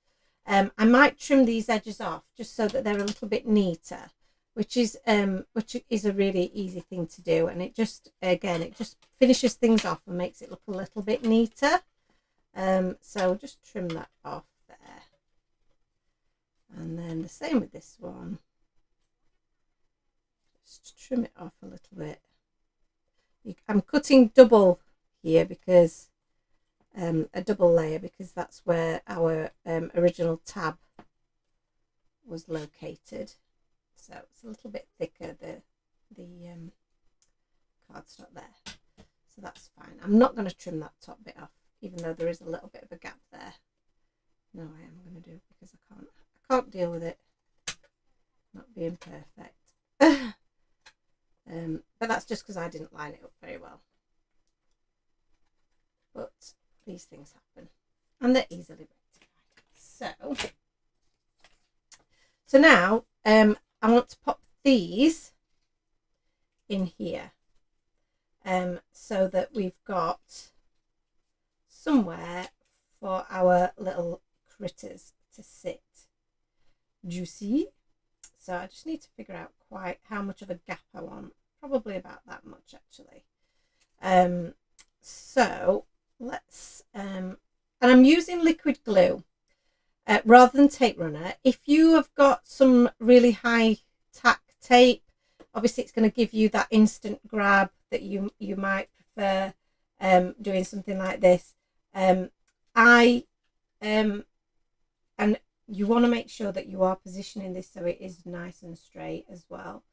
A: I might trim these edges off just so that they're a little bit neater, which is a really easy thing to do, and it just finishes things off and makes it look a little bit neater. So just trim that off there, and then the same with this one. Just trim it off a little bit. I'm cutting double here because a double layer, because that's where our original tab was located. So it's a little bit thicker, the cardstock there. So that's fine. I'm not going to trim that top bit off, even though there is a little bit of a gap there. No, I am going to do it because I can't deal with it not being perfect. But that's just because I didn't line it up very well. But these things happen, and they're easily rectified. So now I want to pop these in here, so that we've got somewhere for our little critters to sit. Juicy. So I just need to figure out quite how much of a gap I want. Probably about that much, actually. So let's, and I'm using liquid glue rather than tape runner. If you have got some really high tack tape, obviously it's going to give you that instant grab that you might prefer doing something like this. And you want to make sure that you are positioning this so it is nice and straight as well,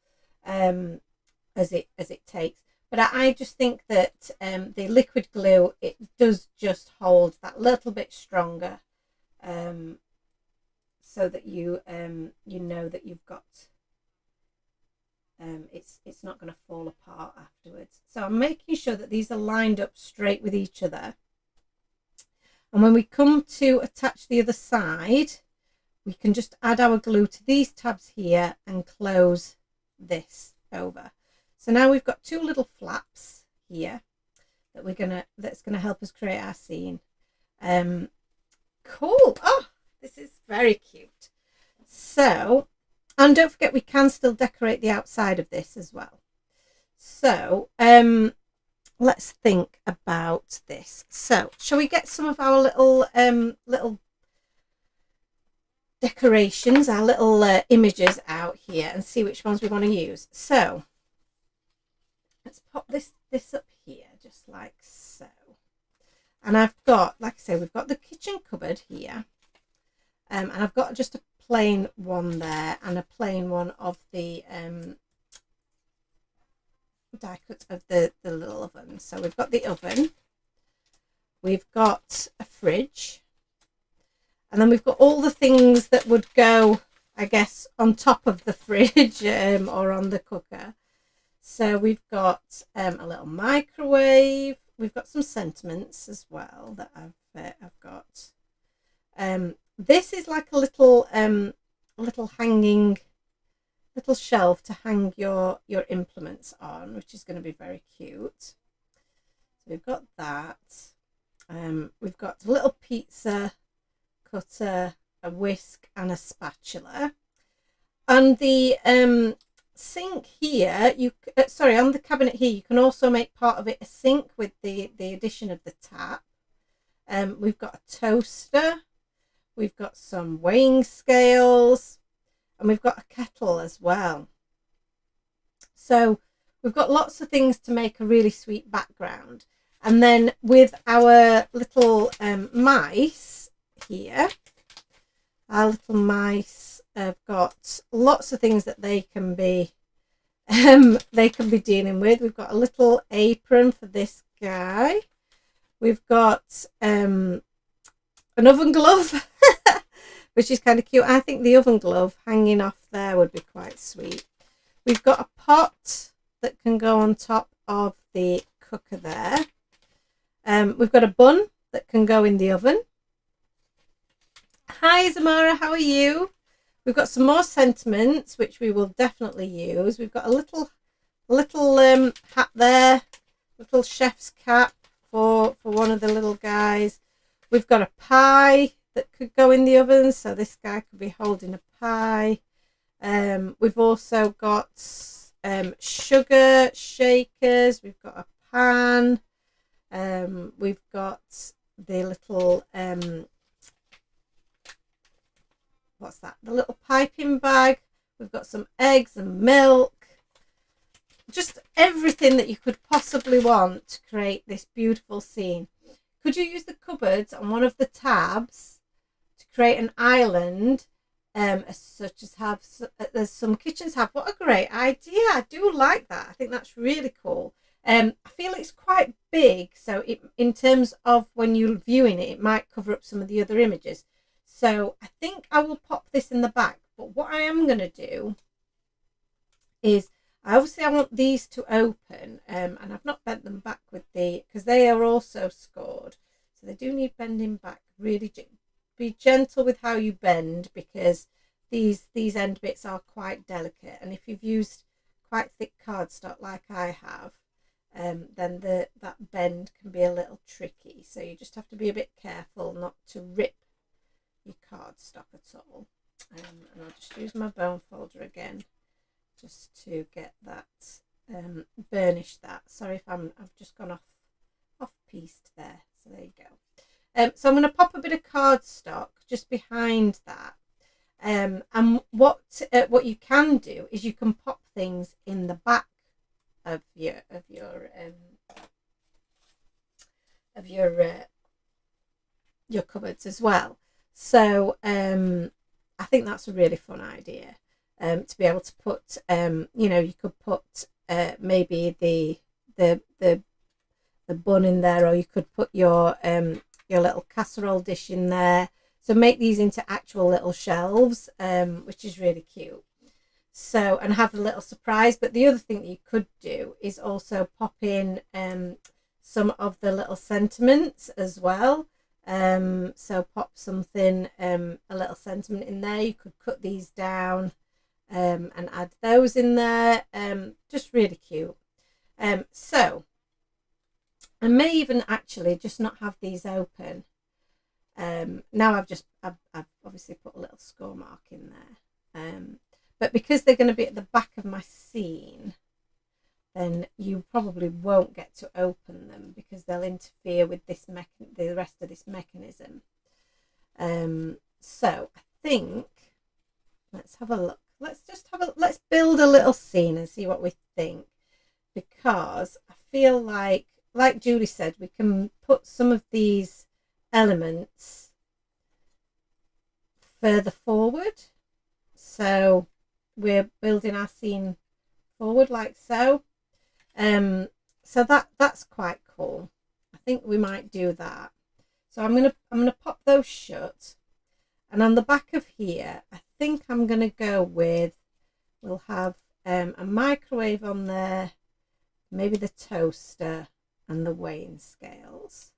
A: as it takes. But I just think that the liquid glue, it does just hold that little bit stronger, so that you know that you've got, it's not going to fall apart afterwards. So I'm making sure that these are lined up straight with each other. And when we come to attach the other side, we can just add our glue to these tabs here and close this over. So now we've got two little flaps here that that's gonna help us create our scene. Cool. Oh, this is very cute. So, and don't forget, we can still decorate the outside of this as well. So let's think about this. So shall we get some of our little decorations, our little images out here, and see which ones we want to use? So let's pop this up here, just like so. And I've got, like I say, we've got the kitchen cupboard here, and I've got just a plain one there and a plain one of the die cut of the little oven. So we've got the oven, we've got a fridge, and then we've got all the things that would go, I guess, on top of the fridge or on the cooker. So we've got a little microwave. We've got some sentiments as well that I've got. This is like a little hanging little shelf to hang your implements on, which is going to be very cute. So we've got that. We've got a little pizza cutter, a whisk, and a spatula. And the sink here, on the cabinet here, you can also make part of it a sink with the addition of the tap. We've got a toaster, we've got some weighing scales, and we've got a kettle as well. So we've got lots of things to make a really sweet background. And then with our little mice here, our little mice have got lots of things that they can be dealing with. We've got a little apron for this guy. We've got an oven glove, which is kind of cute. I think the oven glove hanging off there would be quite sweet. We've got a pot that can go on top of the cooker there. We've got a bun that can go in the oven. Hi Zamara, how are you? We've got some more sentiments which we will definitely use. We've got a little hat there, little chef's cap for one of the little guys. We've got a pie that could go in the oven, so this guy could be holding a pie. We've also got sugar shakers. We've got a pan. We've got the little what's that? The little piping bag. We've got some eggs and milk. Just everything that you could possibly want to create this beautiful scene. Could you use the cupboards on one of the tabs to create an island, such as there's some kitchens have? What a great idea. I do like that. I think that's really cool. I feel it's quite big, so in terms of when you're viewing it, it might cover up some of the other images. So I think I will pop this in the back. But what I am going to do is, I want these to open, and I've not bent them back because they are also scored. So they do need bending back. Really be gentle with how you bend, because these end bits are quite delicate. And if you've used quite thick cardstock like I have, then that bend can be a little tricky. So you just have to be a bit careful not to rip your cardstock at all. And I'll just use my bone folder again just to get that burnish that. Sorry if I've just gone off pieced there. So there you go. So I'm going to pop a bit of cardstock just behind that. And what you can do is you can pop things in the back of your cupboards as well. So I think that's a really fun idea, to be able to put, you could put maybe the bun in there, or you could put your little casserole dish in there. So make these into actual little shelves, which is really cute. So, and have a little surprise. But the other thing that you could do is also pop in some of the little sentiments as well. So pop something, a little sentiment in there. You could cut these down and add those in there. Just really cute. So I may even actually just not have these open. Now I've obviously put a little score mark in there. But because they're going to be at the back of my scene, then you probably won't get to open them because they'll interfere with this the rest of this mechanism. So I think let's have a look. Let's build a little scene and see what we think, because I feel like Julie said, we can put some of these elements further forward. So we're building our scene forward like so. So that's quite cool. I think we might do that. So I'm gonna pop those shut, and on the back of here, I think I'm gonna go with, we'll have a microwave on there, maybe the toaster and the weighing scales.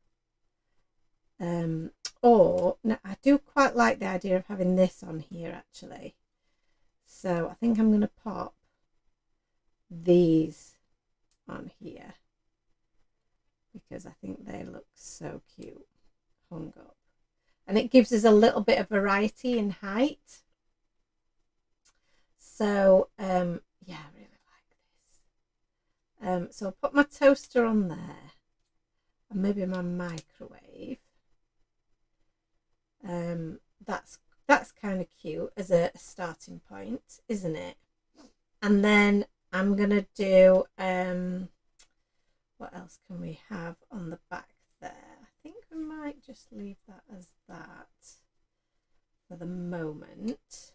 A: Or no, I do quite like the idea of having this on here actually. So I think I'm gonna pop these on here because I think they look so cute hung up, and it gives us a little bit of variety in height. So yeah, I really like this. So I'll put my toaster on there and maybe my microwave. That's kind of cute as a starting point, isn't it? And then I'm gonna do what else can we have on the back there? I think we might just leave that as that for the moment.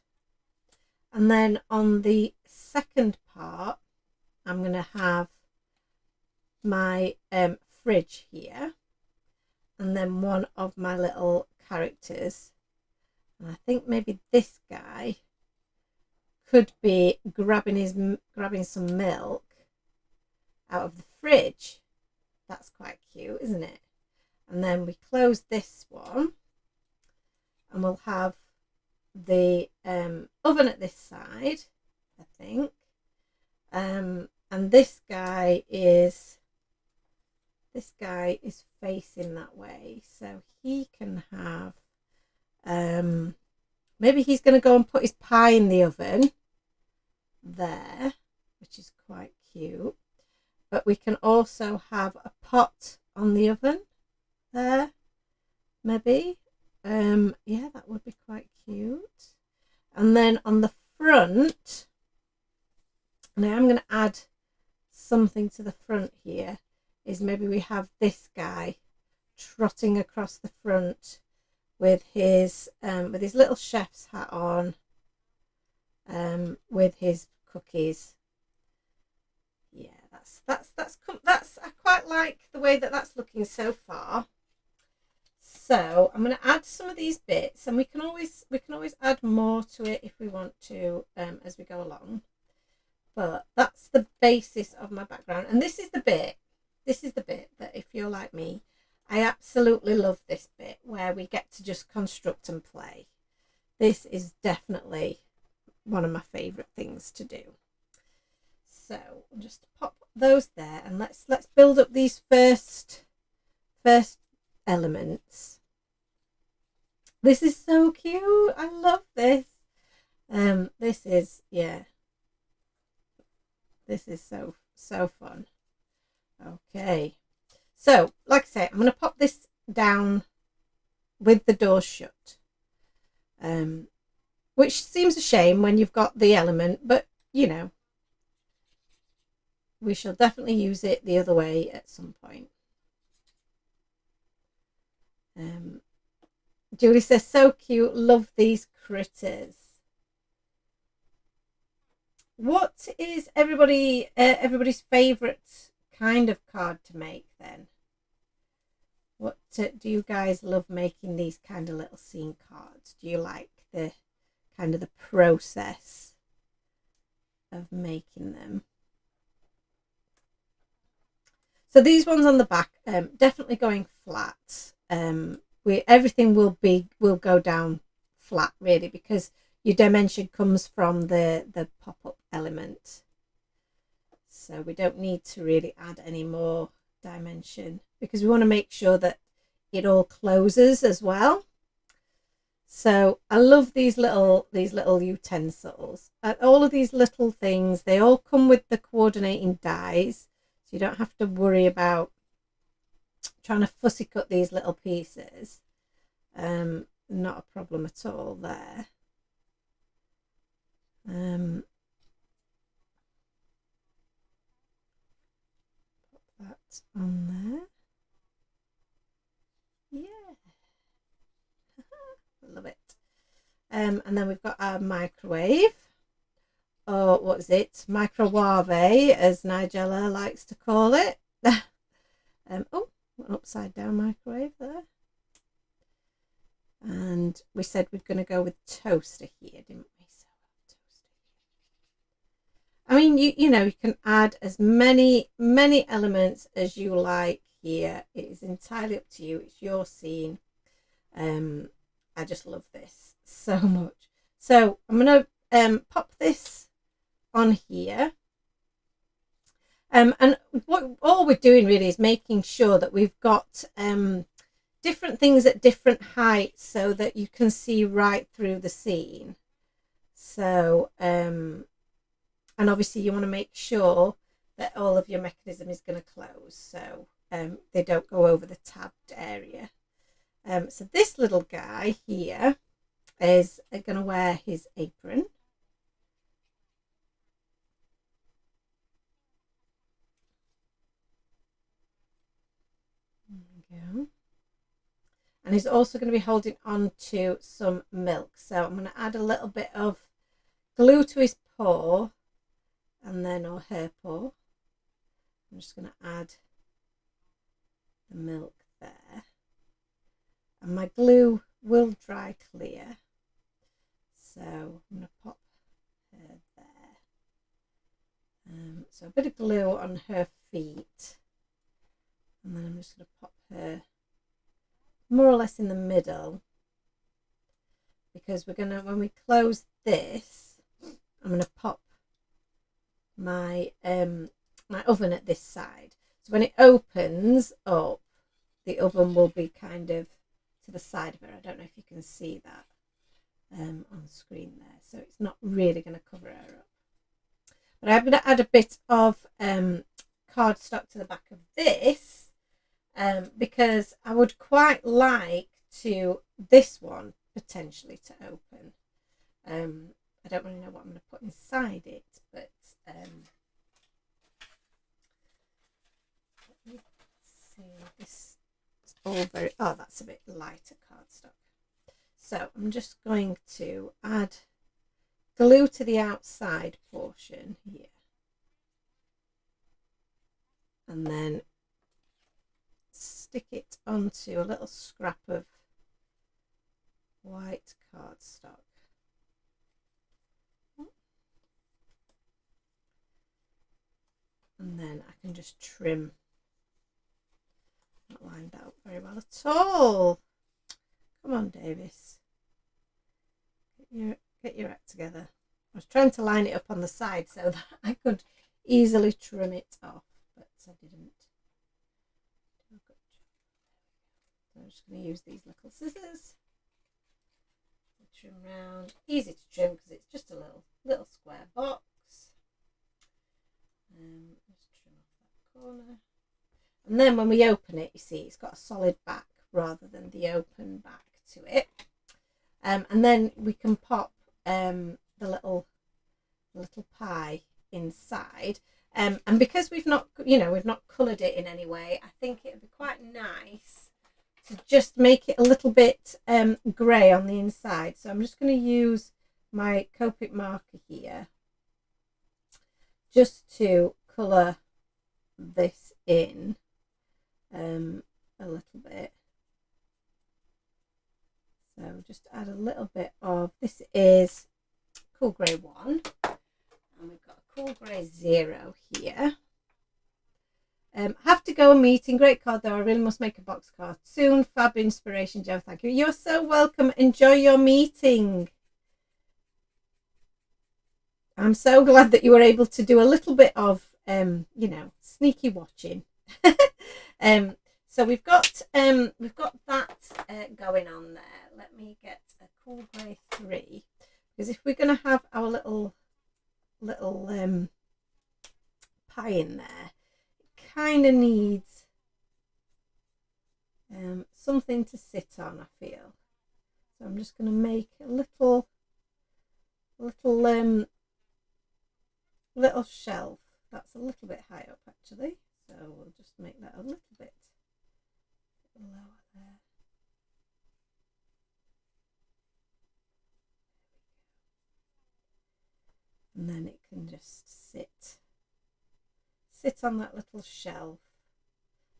A: And then on the second part, I'm gonna have my fridge here, and then one of my little characters, and I think maybe this guy could be grabbing some milk out of the fridge. That's quite cute, isn't it? And then we close this one, and we'll have the oven at this side, I think. And this guy is facing that way, so he can have maybe he's going to go and put his pie in the oven there, which is quite cute. But we can also have a pot on the oven there, maybe. Yeah, that would be quite cute. And then on the front, and I am going to add something to the front here, is maybe we have this guy trotting across the front with his little chef's hat on, with his cookies. Yeah, that's I quite like the way that that's looking so far. So I'm going to add some of these bits, and we can always add more to it if we want to, as we go along. But that's the basis of my background, and this is the bit that, if you're like me, I absolutely love this bit where we get to just construct and play. This is definitely one of my favorite things to do. So I'll just pop those there, and let's build up these first elements. This is so cute. I love this. This is, yeah, this is so fun. Okay, So, like I say, I'm going to pop this down with the door shut, which seems a shame when you've got the element, but you know, we shall definitely use it the other way at some point. Julie says, so cute, love these critters. What is everybody's favourite kind of card to make then? What do you guys love making these kind of little scene cards? Do you like the kind of the process of making them? So these ones on the back, definitely going flat. Everything will go down flat really, because your dimension comes from the pop-up element. So we don't need to really add any more dimension, because we want to make sure that it all closes as well. So I love these little utensils. And all of these little things, they all come with the coordinating dies. So you don't have to worry about trying to fussy cut these little pieces. Not a problem at all there. Put that on there. Yeah. Love it. And then we've got our microwave. Or what is it? Microwave, as Nigella likes to call it. Oh, an upside down microwave there. And we said we're going to go with toaster here, didn't we? So toaster here. I mean, you know, you can add as many elements as you like here. It is entirely up to you. It's your scene. I just love this so much. So I'm going to pop this on here. And what all we're doing really is making sure that we've got different things at different heights so that you can see right through the scene. So, and obviously you want to make sure that all of your mechanism is going to close, so they don't go over the tabbed area. So this little guy here is going to wear his apron. There we go. And he's also going to be holding on to some milk. So I'm going to add a little bit of glue to his paw, and then, or her paw. I'm just going to add the milk there. And my glue will dry clear. So I'm going to pop her there. So a bit of glue on her feet. And then I'm just going to pop her more or less in the middle, because we're gonna, when we close this, I'm gonna pop my my oven at this side. So when it opens up, the oven will be kind of to the side of her. I don't know if you can see that on screen there. So it's not really going to cover her up. But I'm going to add a bit of cardstock to the back of this. Because I would quite like this one potentially to open. I don't really know what I'm going to put inside it, but let me see. This is all very, oh, that's a bit lighter cardstock. So I'm just going to add glue to the outside portion here, and then stick it onto a little scrap of white cardstock. And then I can just trim. Not lined out very well at all. Come on, Davis. Get your act together. I was trying to line it up on the side so that I could easily trim it off, but I didn't. I'm just going to use these little scissors to trim round. Easy to trim because it's just a little square box. Just trim off that corner. And then when we open it, you see it's got a solid back rather than the open back to it. And then we can pop the little pie inside. And because we've not coloured it in any way, I think it would be quite nice to just make it a little bit grey on the inside. So I'm just going to use my Copic marker here just to colour this in a little bit. So just add a little bit of, this is Cool Grey 1, and we've got a Cool Grey 0 here. Have to go, a meeting. Great card though. I really must make a box card soon. Fab inspiration, Joe. Thank you. You're so welcome. Enjoy your meeting. I'm so glad that you were able to do a little bit of, sneaky watching. So we've got that going on there. Let me get a Cool Grey 3, because if we're going to have our little pie in there, it kind of needs something to sit on, I feel. So I'm just going to make a little shelf. That's a little bit high up actually, so we'll just make that a little bit lower there. And then it can just sit on that little shelf.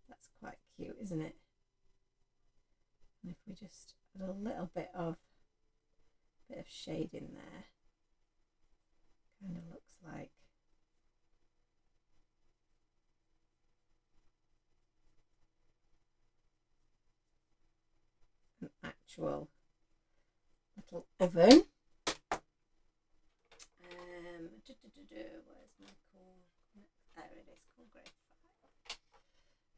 A: That's quite cute, isn't it? And if we just add a little bit of shade in there, kind of looks like an actual little oven. Where's my cool? There it is. Cool Grey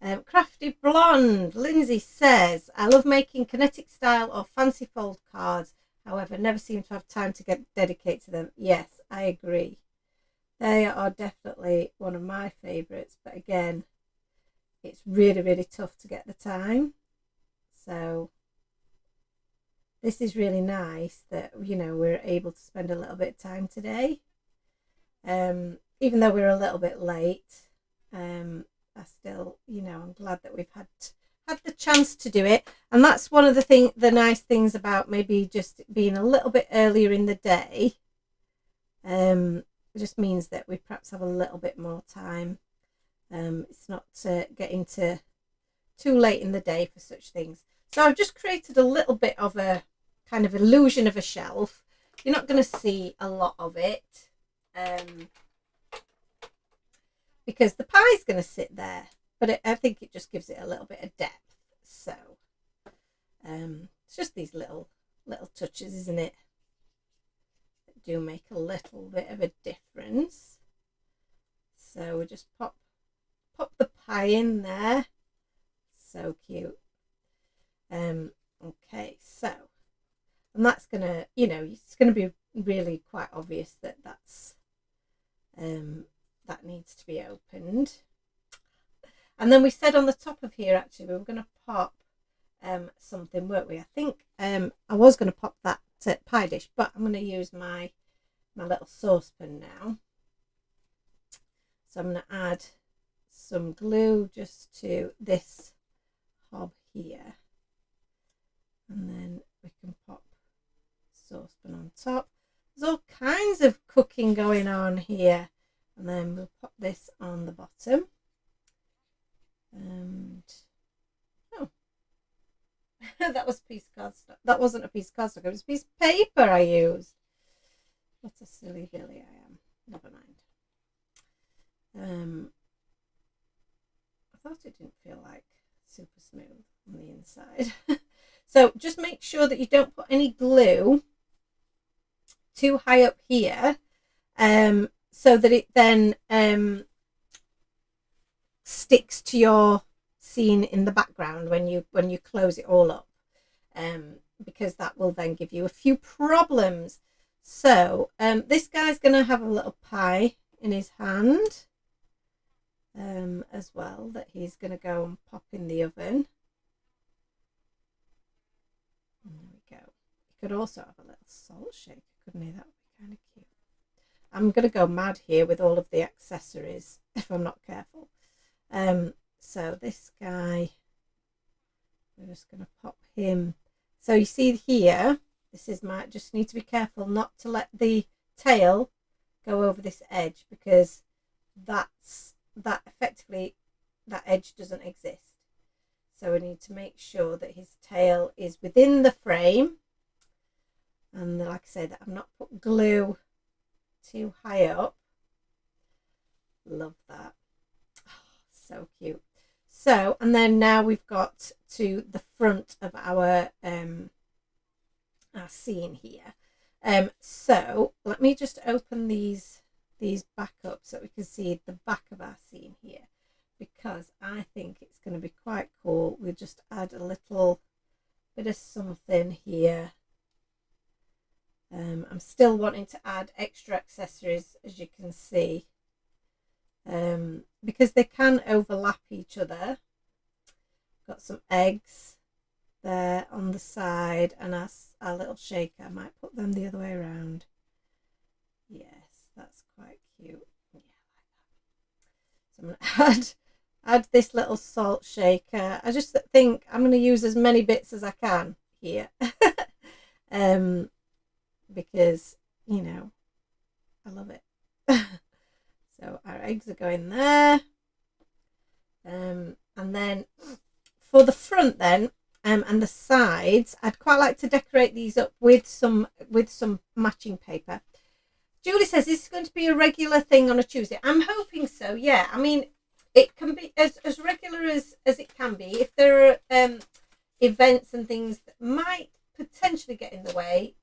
A: 5. Crafty Blonde. Lindsay says, I love making kinetic style or fancy fold cards. However, never seem to have time to dedicate to them. Yes, I agree. They are definitely one of my favourites. But again, it's really, really tough to get the time. So this is really nice that, we're able to spend a little bit of time today. Even though we're a little bit late, I still, I'm glad that we've had the chance to do it. And that's one of the nice things about maybe just being a little bit earlier in the day. It just means that we perhaps have a little bit more time. It's not getting to too late in the day for such things. So I've just created a little bit of a kind of illusion of a shelf. You're not going to see a lot of it. Because the pie is going to sit there, but I think it just gives it a little bit of depth. So it's just these little touches, isn't it, that do make a little bit of a difference. So we just pop the pie in there. So cute. Okay, so, and that's gonna, it's gonna be really quite obvious that that's that needs to be opened. And then we said on the top of here, actually, we were going to pop something, weren't we? I think I was going to pop that pie dish, but I'm going to use my little saucepan now. So I'm going to add some glue just to this hob here, and then we can pop saucepan on top. There's all kinds of cooking going on here. And then we'll pop this on the bottom. And that was a piece of cardstock. That wasn't a piece of cardstock. It was a piece of paper I used. What a silly Billy I am. Never mind. I thought it didn't feel like super smooth on the inside. So just make sure that you don't put any glue too high up here. So that it then sticks to your scene in the background when you close it all up, because that will then give you a few problems. So this guy's going to have a little pie in his hand. as well that he's going to go and pop in the oven. And there we go. You could also have a little salt shaker, couldn't you? That would be kind of cute. I'm going to go mad here with all of the accessories if I'm not careful. So this guy, we're just going to pop him. So you see here, this is my, just need to be careful not to let the tail go over this edge, because that effectively, that edge doesn't exist. So we need to make sure that his tail is within the frame. And like I said, I've not put glue too high up. Love that. Oh, so cute. So, and then now we've got to the front of our scene here. So let me just open these back up so we can see the back of our scene here, because I think it's going to be quite cool. We'll just add a little bit of something here. I'm still wanting to add extra accessories, as you can see, because they can overlap each other. Got some eggs there on the side, and our little shaker, I might put them the other way around. Yes, that's quite cute. Yeah, I like that. So I'm going to add this little salt shaker. I just think I'm going to use as many bits as I can here. Because, you know, I love it. So our eggs are going there. And then for the front then, and the sides, I'd quite like to decorate these up with some matching paper. Julie says, is this going to be a regular thing on a Tuesday? I'm hoping so, yeah. I mean, it can be as regular as it can be. If there are events and things that might potentially get in the way,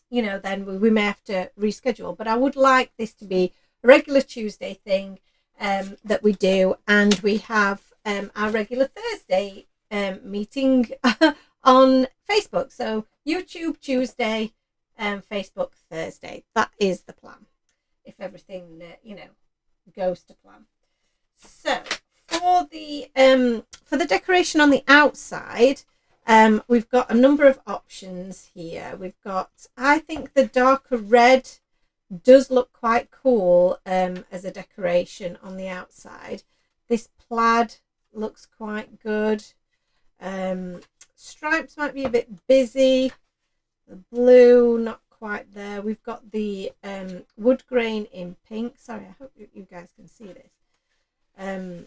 A: you know, then we may have to reschedule. But I would like this to be a regular Tuesday thing that we do, and we have our regular Thursday meeting on Facebook. So YouTube Tuesday, Facebook Thursday. That is the plan, if everything you know, goes to plan. So for the decoration on the outside, we've got a number of options here. We've got, I think the darker red does look quite cool as a decoration on the outside. This plaid looks quite good. Stripes might be a bit busy. The blue, not quite there. We've got the wood grain in pink. Sorry, I hope you guys can see this.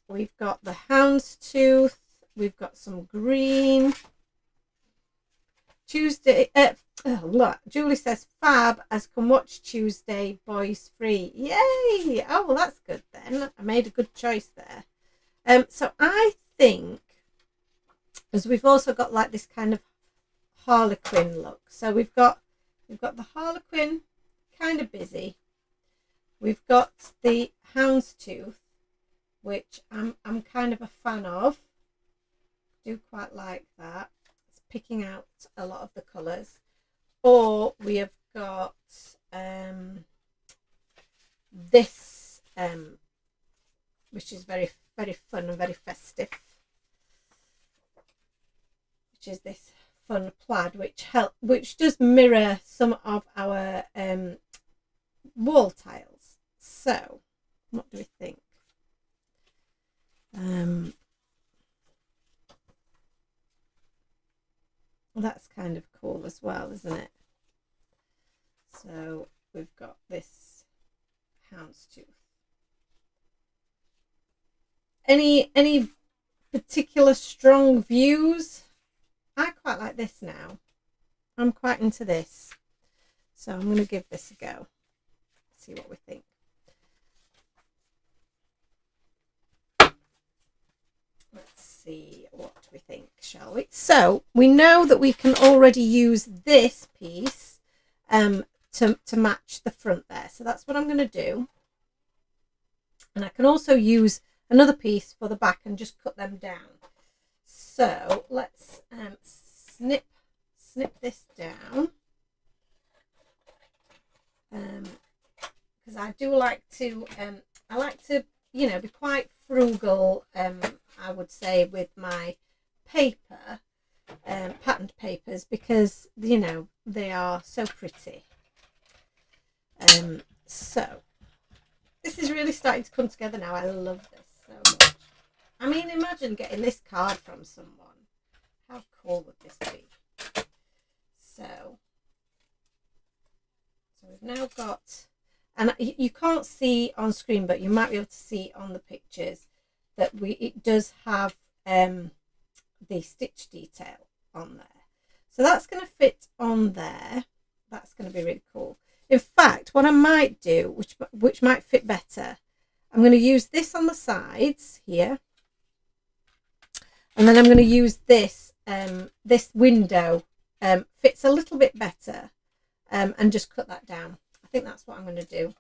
A: We've got the houndstooth. We've got some green. Tuesday. Look, Julie says fab, as can watch Tuesday, boys free. Yay! Oh, well, that's good then. I made a good choice there. So I think, as we've also got like this kind of harlequin look. So we've got the harlequin, kind of busy. We've got the houndstooth, which I'm kind of a fan of. Do quite like that. It's picking out a lot of the colours. Or we have got this, which is very, very fun and very festive, which is this fun plaid, which does mirror some of our wall tiles. So what do we think? Well, that's kind of cool as well, isn't it? So we've got this houndstooth. Any particular strong views? I quite like this now. I'm quite into this. So I'm going to give this a go. See what we think. Let's see, what do we think, shall we? So we know that we can already use this piece to match the front there. So that's what I'm going to do. And I can also use another piece for the back and just cut them down. So let's snip this down. Because I do like to I like to, you know, be quite frugal, I would say, with my paper, patterned papers, because, you know, they are so pretty. So this is really starting to come together now. I love this so much. I mean, imagine getting this card from someone. How cool would this be? So we've now got, and you can't see on screen, but you might be able to see on the pictures that it does have the stitch detail on there. So that's going to fit on there. That's going to be really cool. In fact, what I might do, which might fit better, I'm going to use this on the sides here, and then I'm going to use this this window, fits a little bit better, and just cut that down. I think that's what I'm going to do,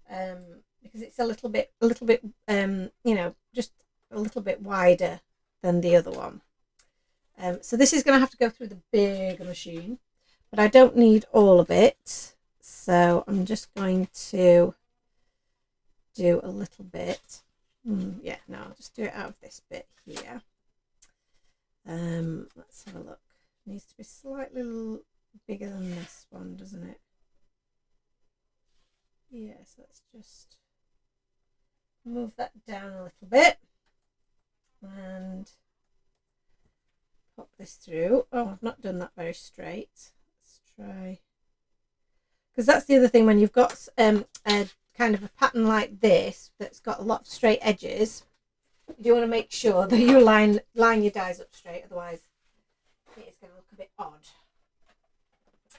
A: because it's a little bit you know, just a little bit wider than the other one. So this is going to have to go through the bigger machine, but I don't need all of it, so I'm just going to do a little bit. Yeah, no, I'll just do it out of this bit here. Let's have a look. It needs to be slightly bigger than this one, doesn't it? Yes, let's just move that down a little bit and pop this through. Oh, I've not done that very straight. Let's try, because that's the other thing when you've got a kind of a pattern like this that's got a lot of straight edges. You do want to make sure that you line your dies up straight, otherwise it's going to look a bit odd.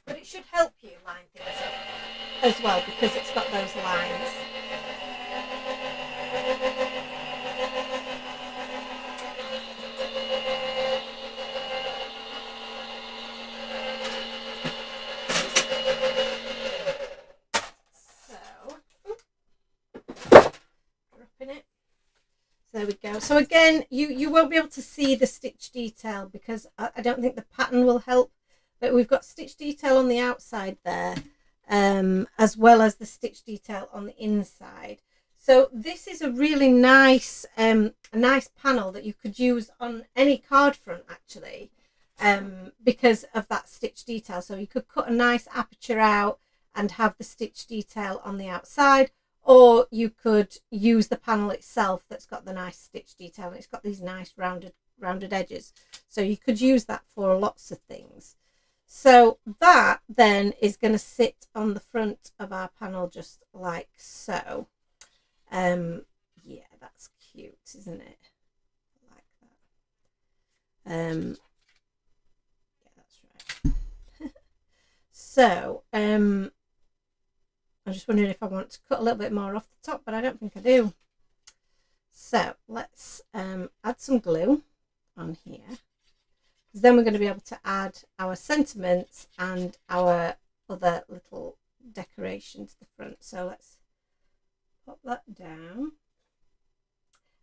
A: But it should help you line things up as well, because it's got those lines. Dropping it. So there we go. So again, you won't be able to see the stitch detail because I don't think the pattern will help, but we've got stitch detail on the outside there, as well as the stitch detail on the inside. So this is a really nice a nice panel that you could use on any card front actually, because of that stitch detail. So you could cut a nice aperture out and have the stitch detail on the outside, or you could use the panel itself that's got the nice stitch detail, and it's got these nice rounded edges. So you could use that for lots of things. So that then is going to sit on the front of our panel just like so. Yeah, that's cute, isn't it? I like that. Yeah, that's right. So I'm just wondering if I want to cut a little bit more off the top, but I don't think I do. So let's add some glue on here, because then we're going to be able to add our sentiments and our other little decoration to the front. So let's pop that down.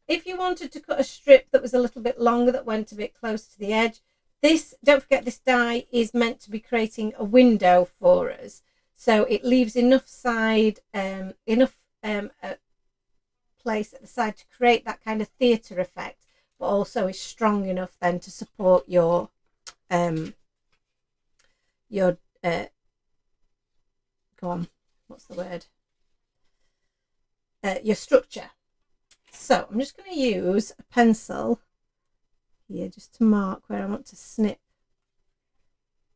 A: If you wanted to cut a strip that was a little bit longer, that went a bit close to the edge, this, don't forget, this die is meant to be creating a window for us. So it leaves enough side, enough place at the side to create that kind of theatre effect, but also is strong enough then to support your go on, what's the word? Your structure. So I'm just going to use a pencil here just to mark where I want to snip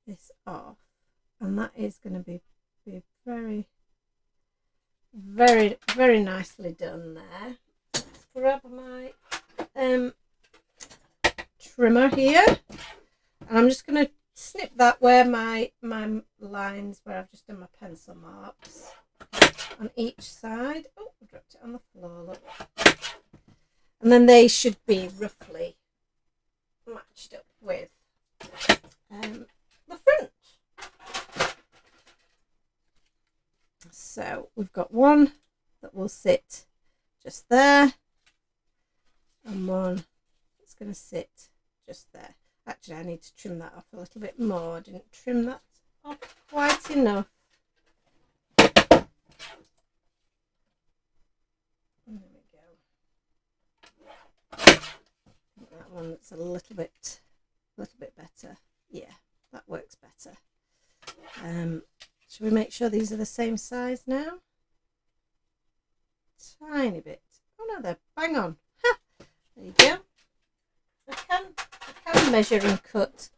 A: this off, and that is going to be very, very, very nicely done there. Let's grab my trimmer here, and I'm just going to snip that where my lines, where I've just done my pencil marks on each side. Oh, I dropped it on the floor, look. And then they should be roughly matched up with the front. So we've got one that will sit just there, and one that's going to sit just there. Actually, I need to trim that off a little bit more. I didn't trim that off quite enough. one's a little bit better. Yeah, that works better. Should we make sure these are the same size now? Tiny bit. Oh no, they're bang on. Ha! There you go. I can measure and cut.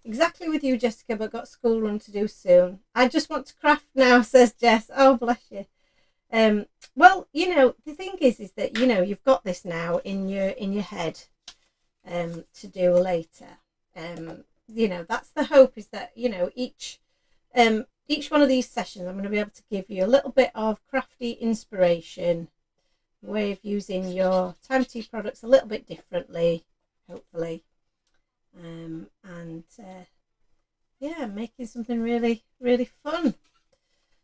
A: Exactly with you, Jessica, but got school run to do soon. I just want to craft now, says Jess. Oh, bless you. Well, you know, the thing is that, you know, you've got this now in your head to do later. You know, that's the hope, is that, you know, each one of these sessions I'm going to be able to give you a little bit of crafty inspiration, way of using your Time Tea products a little bit differently, hopefully. Yeah, making something really, really fun.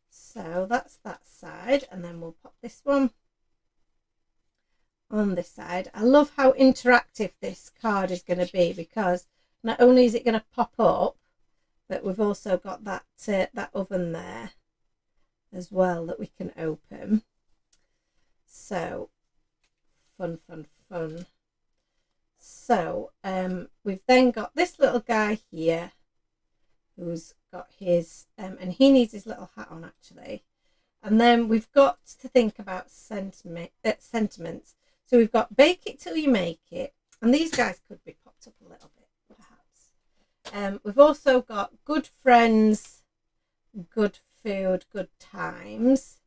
A: So that's that side, and then we'll pop this one on this side. I love how interactive this card is going to be, because not only is it going to pop up, but we've also got that that oven there as well that we can open. So fun. So we've then got this little guy here who's got his and he needs his little hat on, actually. And then we've got to think about sentiments. So we've got bake it till you make it, and these guys could be popped up a little bit, perhaps. We've also got good friends, good food, good times,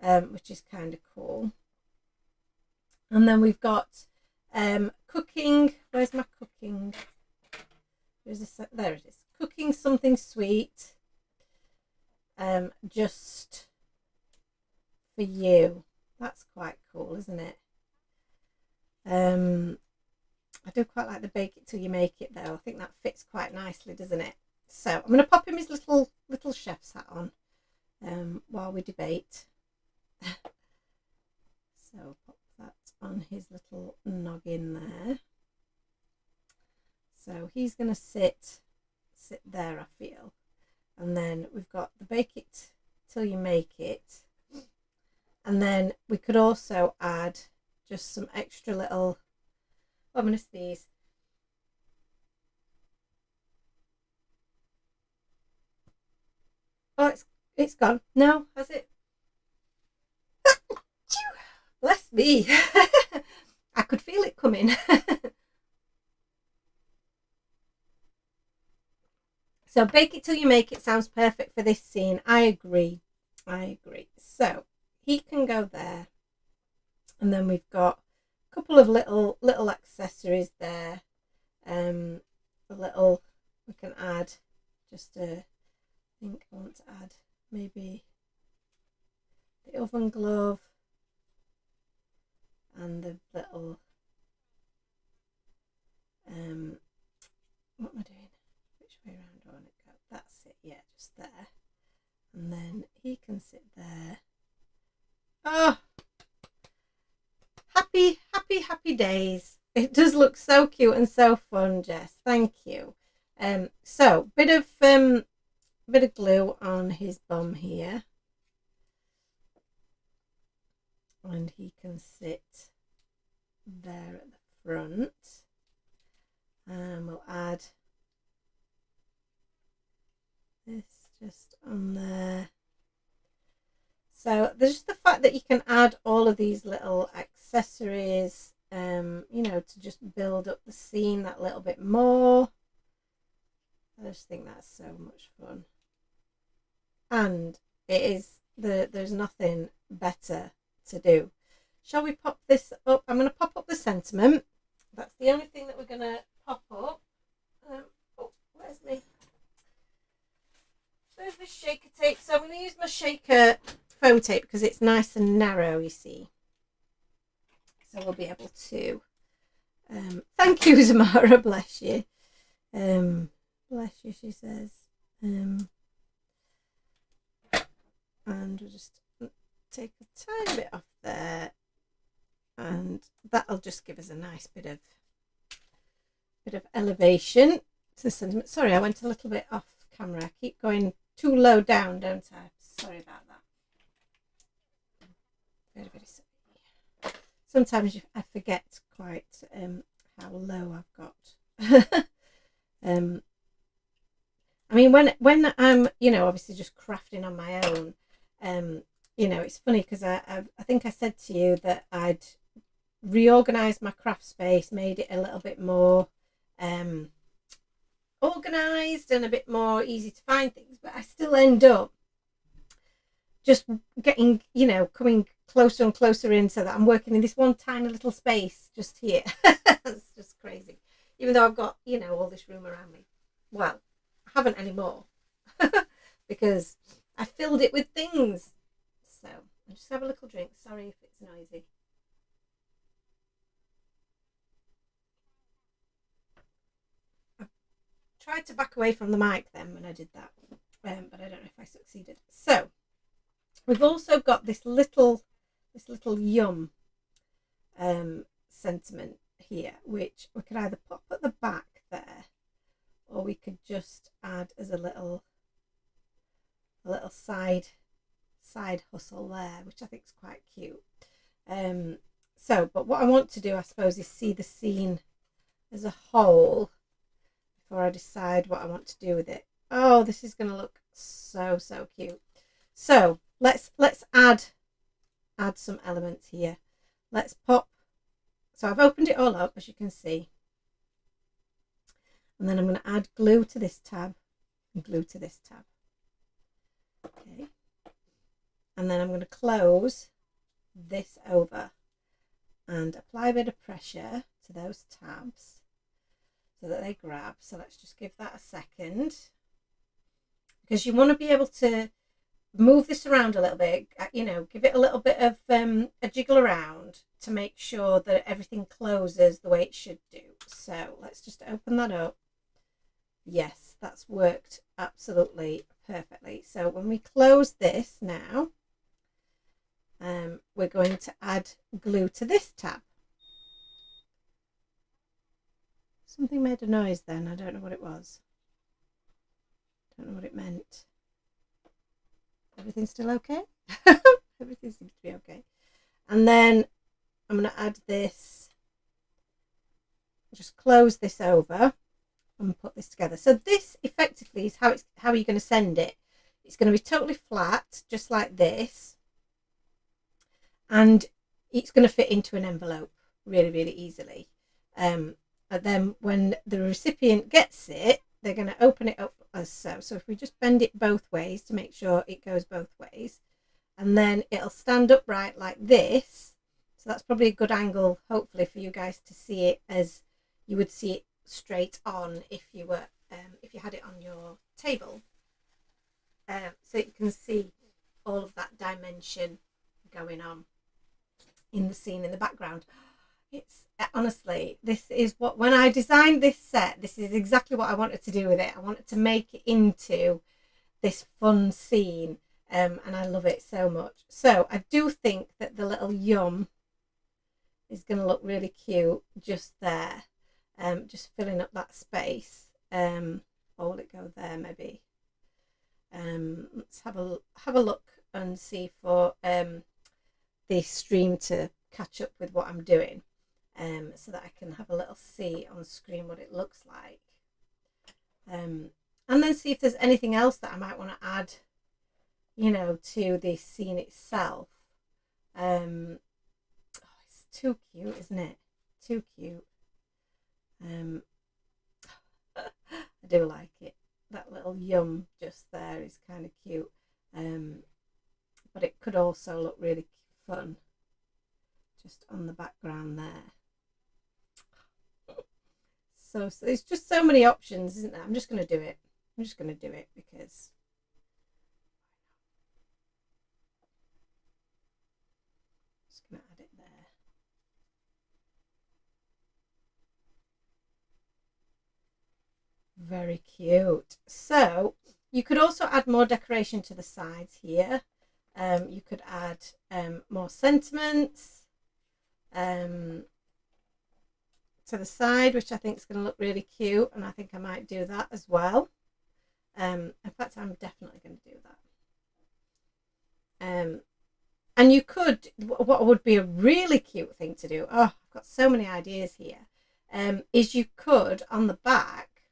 A: which is kind of cool. And then we've got cooking. Where's my cooking? There it is. Cooking something sweet, just for you. That's quite cool, isn't it? I do quite like the bake it till you make it, though. I think that fits quite nicely, doesn't it? So I'm going to pop him his little chef's hat on while we debate. So pop that on his little noggin there. So he's going to sit there, I feel. And then we've got the bake it till you make it. And then we could also add just some extra little, I'm going to sneeze. Oh, it's gone. No, has it? Bless me. I could feel it coming. So bake it till you make it sounds perfect for this scene. I agree. So he can go there. And then we've got a couple of little accessories there. We can add just I think I want to add maybe the oven glove and the little what am I doing? Which way around do I want it to go? That's it, yeah, just there. And then he can sit there. Oh, happy days. It does look so cute and so fun, Jess. Thank you. So bit of glue on his bum here, and he can sit there at the front. And we'll add this just on there. So there's just the fact that you can add all of these little accessories, you know, to just build up the scene that little bit more. I just think that's so much fun. And it is there's nothing better to do. Shall we pop this up? I'm going to pop up the sentiment. That's the only thing that we're going to pop up. Oh, where's my shaker tape? So I'm going to use my shaker foam tape because it's nice and narrow, you see. So we'll be able to. Thank you, Zamara. Bless you. Bless you, she says. And we'll just take a tiny bit off there, and that'll just give us a nice bit of elevation to the sentiment. Sorry, I went a little bit off camera. I keep going too low down, don't I? Sorry about that. Very sorry. sometimes I forget quite how low I've got. I mean, when I'm, you know, obviously just crafting on my own, you know, it's funny because I think I said to you that I'd reorganized my craft space, made it a little bit more organized and a bit more easy to find things, but I still end up just getting, you know, coming closer and closer in, so that I'm working in this one tiny little space just here. It's just crazy, even though I've got, you know, all this room around me. Well, I haven't anymore because I filled it with things. So I'll just have a little drink. Sorry if it's noisy. I tried to back away from the mic then when I did that, but I don't know if I succeeded. So we've also got this little yum sentiment here, which we could either pop at the back there, or we could just add as a little side hustle there, which I think is quite cute. But what I want to do, I suppose, is see the scene as a whole before I decide what I want to do with it. Oh, this is going to look so cute. So let's add some elements here. Let's pop. So I've opened it all up, as you can see, and then I'm going to add glue to this tab and glue to this tab. Okay, and then I'm going to close this over and apply a bit of pressure to those tabs so that they grab. So let's just give that a second, because you want to be able to move this around a little bit, you know, give it a little bit of a jiggle around to make sure that everything closes the way it should do. So let's just open that up. Yes, that's worked absolutely perfectly. So when we close this now, we're going to add glue to this tab. Something made a noise then. I don't know what it was. Don't know what it meant. Everything's still okay? Everything seems to be okay. And then I'm going to add this. Just close this over and put this together. So this effectively is how you're going to send it. It's going to be totally flat, just like this, and it's going to fit into an envelope really easily. And then when the recipient gets it, they're going to open it up as so. So if we just bend it both ways to make sure it goes both ways, and then it'll stand upright like this. So that's probably a good angle, hopefully, for you guys to see it as you would see it straight on if you were if you had it on your table. So you can see all of that dimension going on in the scene in the background. It's honestly, this is what, when I designed this set, this is exactly what I wanted to do with it. I wanted to make it into this fun scene, and I love it so much. So I do think that the little yum is going to look really cute just there, just filling up that space. Or will it go there maybe? Let's have a look and see for the stream to catch up with what I'm doing, so that I can have a little see on screen what it looks like, and then see if there's anything else that I might want to add, you know, to the scene itself. Oh, it's too cute, isn't it? Too cute. I do like it. That little yum just there is kind of cute, but it could also look really fun just on the background there. So there's just so many options, isn't there? I'm just going to do it. I'm just going to do it because I'm just going to add it there. Very cute. So you could also add more decoration to the sides here. You could add more sentiments to the side, which I think is going to look really cute, and I think I might do that as well. In fact, I'm definitely going to do that. And you could, what would be a really cute thing to do, oh, I've got so many ideas here, is you could, on the back,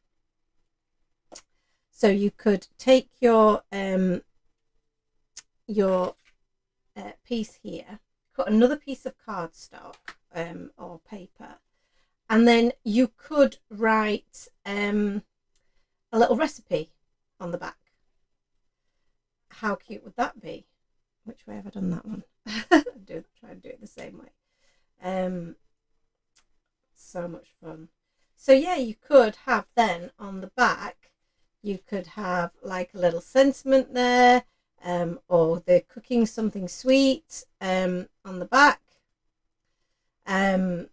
A: so you could take your piece here, cut another piece of cardstock or paper, and then you could write a little recipe on the back. How cute would that be? Which way have I done that one? Try and do it the same way. So much fun. So yeah, you could have then on the back, you could have like a little sentiment there, or they're cooking something sweet on the back. And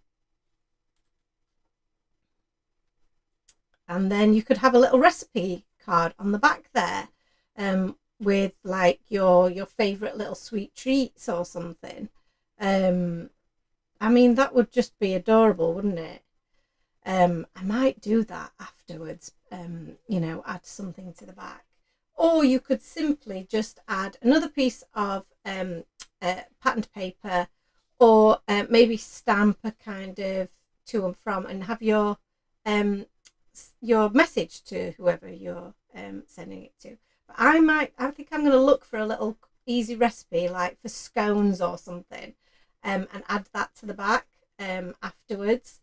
A: then you could have a little recipe card on the back there, with like your favorite little sweet treats or something. I mean, that would just be adorable, wouldn't it? I might do that afterwards, add something to the back. Or you could simply just add another piece of patterned paper, or maybe stamp a kind of to and from, and have your message to whoever you're sending it to. But I think I'm going to look for a little easy recipe, like for scones or something, and add that to the back afterwards.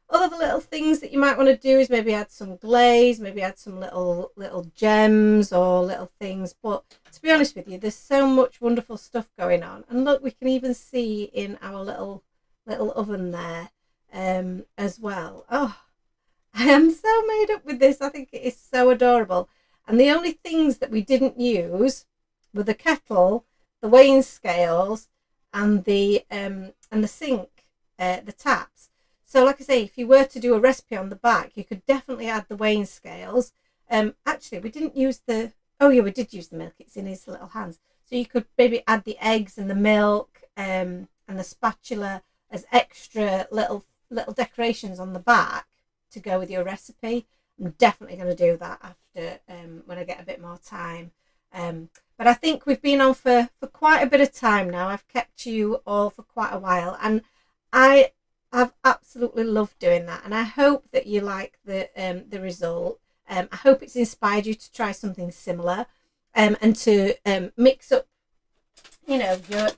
A: Other little things that you might want to do is maybe add some glaze, maybe add some little gems or little things. But to be honest with you, there's so much wonderful stuff going on. And look, we can even see in our little oven there as well. Oh, I am so made up with this. I think it is so adorable. And the only things that we didn't use were the kettle, the weighing scales, and the sink, the taps. So like I say, if you were to do a recipe on the back, you could definitely add the weighing scales. Actually, we didn't use we did use the milk. It's in his little hands. So you could maybe add the eggs and the milk and the spatula as extra little decorations on the back to go with your recipe. I'm definitely going to do that after when I get a bit more time. But I think we've been on for quite a bit of time now. I've kept you all for quite a while, and I've absolutely loved doing that, and I hope that you like the result. I hope it's inspired you to try something similar, and to mix up,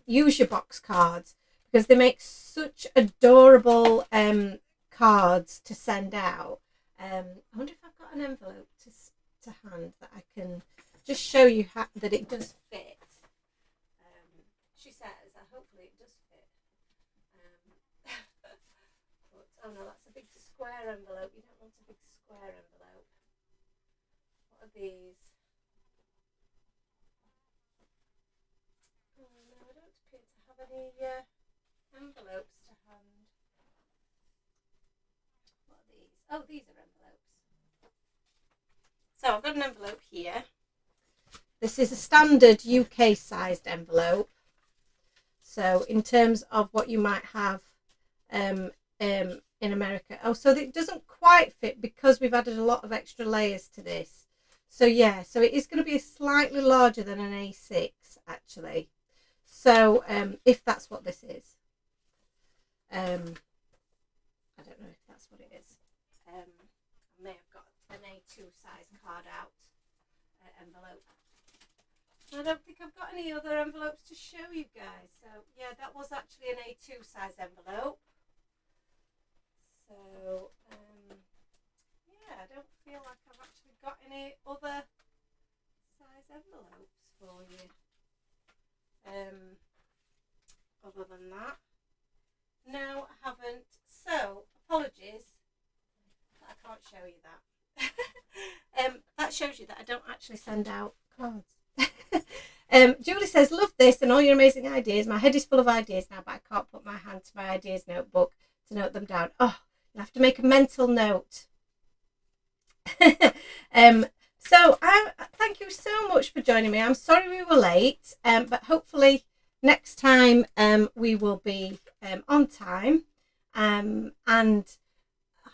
A: use your box cards, because they make such adorable cards to send out. I wonder if I've got an envelope to hand that I can just show you that it does fit. She says, hopefully it does fit. But, oh no, that's a big square envelope. You don't want a big square envelope. What are these? Oh no, I don't appear to have any envelopes to hand. What are these? Oh, these are envelopes. So I've got an envelope here. This is a standard UK sized envelope. So in terms of what you might have in America. Oh, so it doesn't quite fit because we've added a lot of extra layers to this. So yeah, so it is going to be slightly larger than an A6 actually. So if that's what this is. I don't know if that's what it is. I may have got an A2 size card out envelope. I don't think I've got any other envelopes to show you guys. So yeah, that was actually an A2 size envelope. So yeah, I don't feel like I've actually got any other size envelopes for you. Other than that, no, I haven't. So apologies, I can't show you that. That shows you that I don't actually send out cards. Julie says, love this and all your amazing ideas. My head is full of ideas now, but I can't put my hand to my ideas notebook to note them down. Oh, you'll have to make a mental note. So thank you so much for joining me. I'm sorry we were late, but hopefully next time we will be on time, and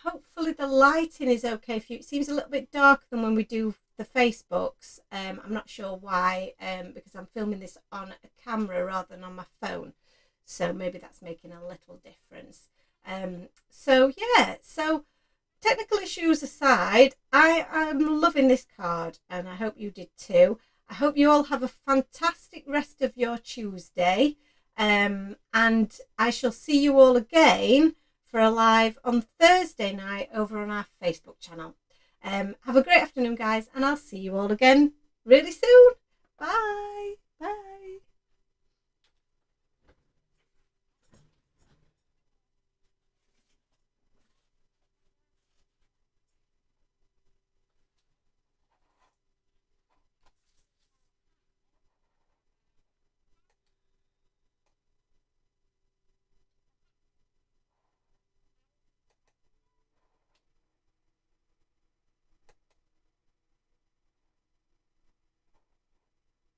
A: hopefully the lighting is okay for you. It seems a little bit darker than when we do the Facebooks. I'm not sure why, because I'm filming this on a camera rather than on my phone. So maybe that's making a little difference. So yeah, so technical issues aside, I am loving this card and I hope you did too. I hope you all have a fantastic rest of your Tuesday. And I shall see you all again for a live on Thursday night over on our Facebook channel. Have a great afternoon, guys, and I'll see you all again really soon. Bye.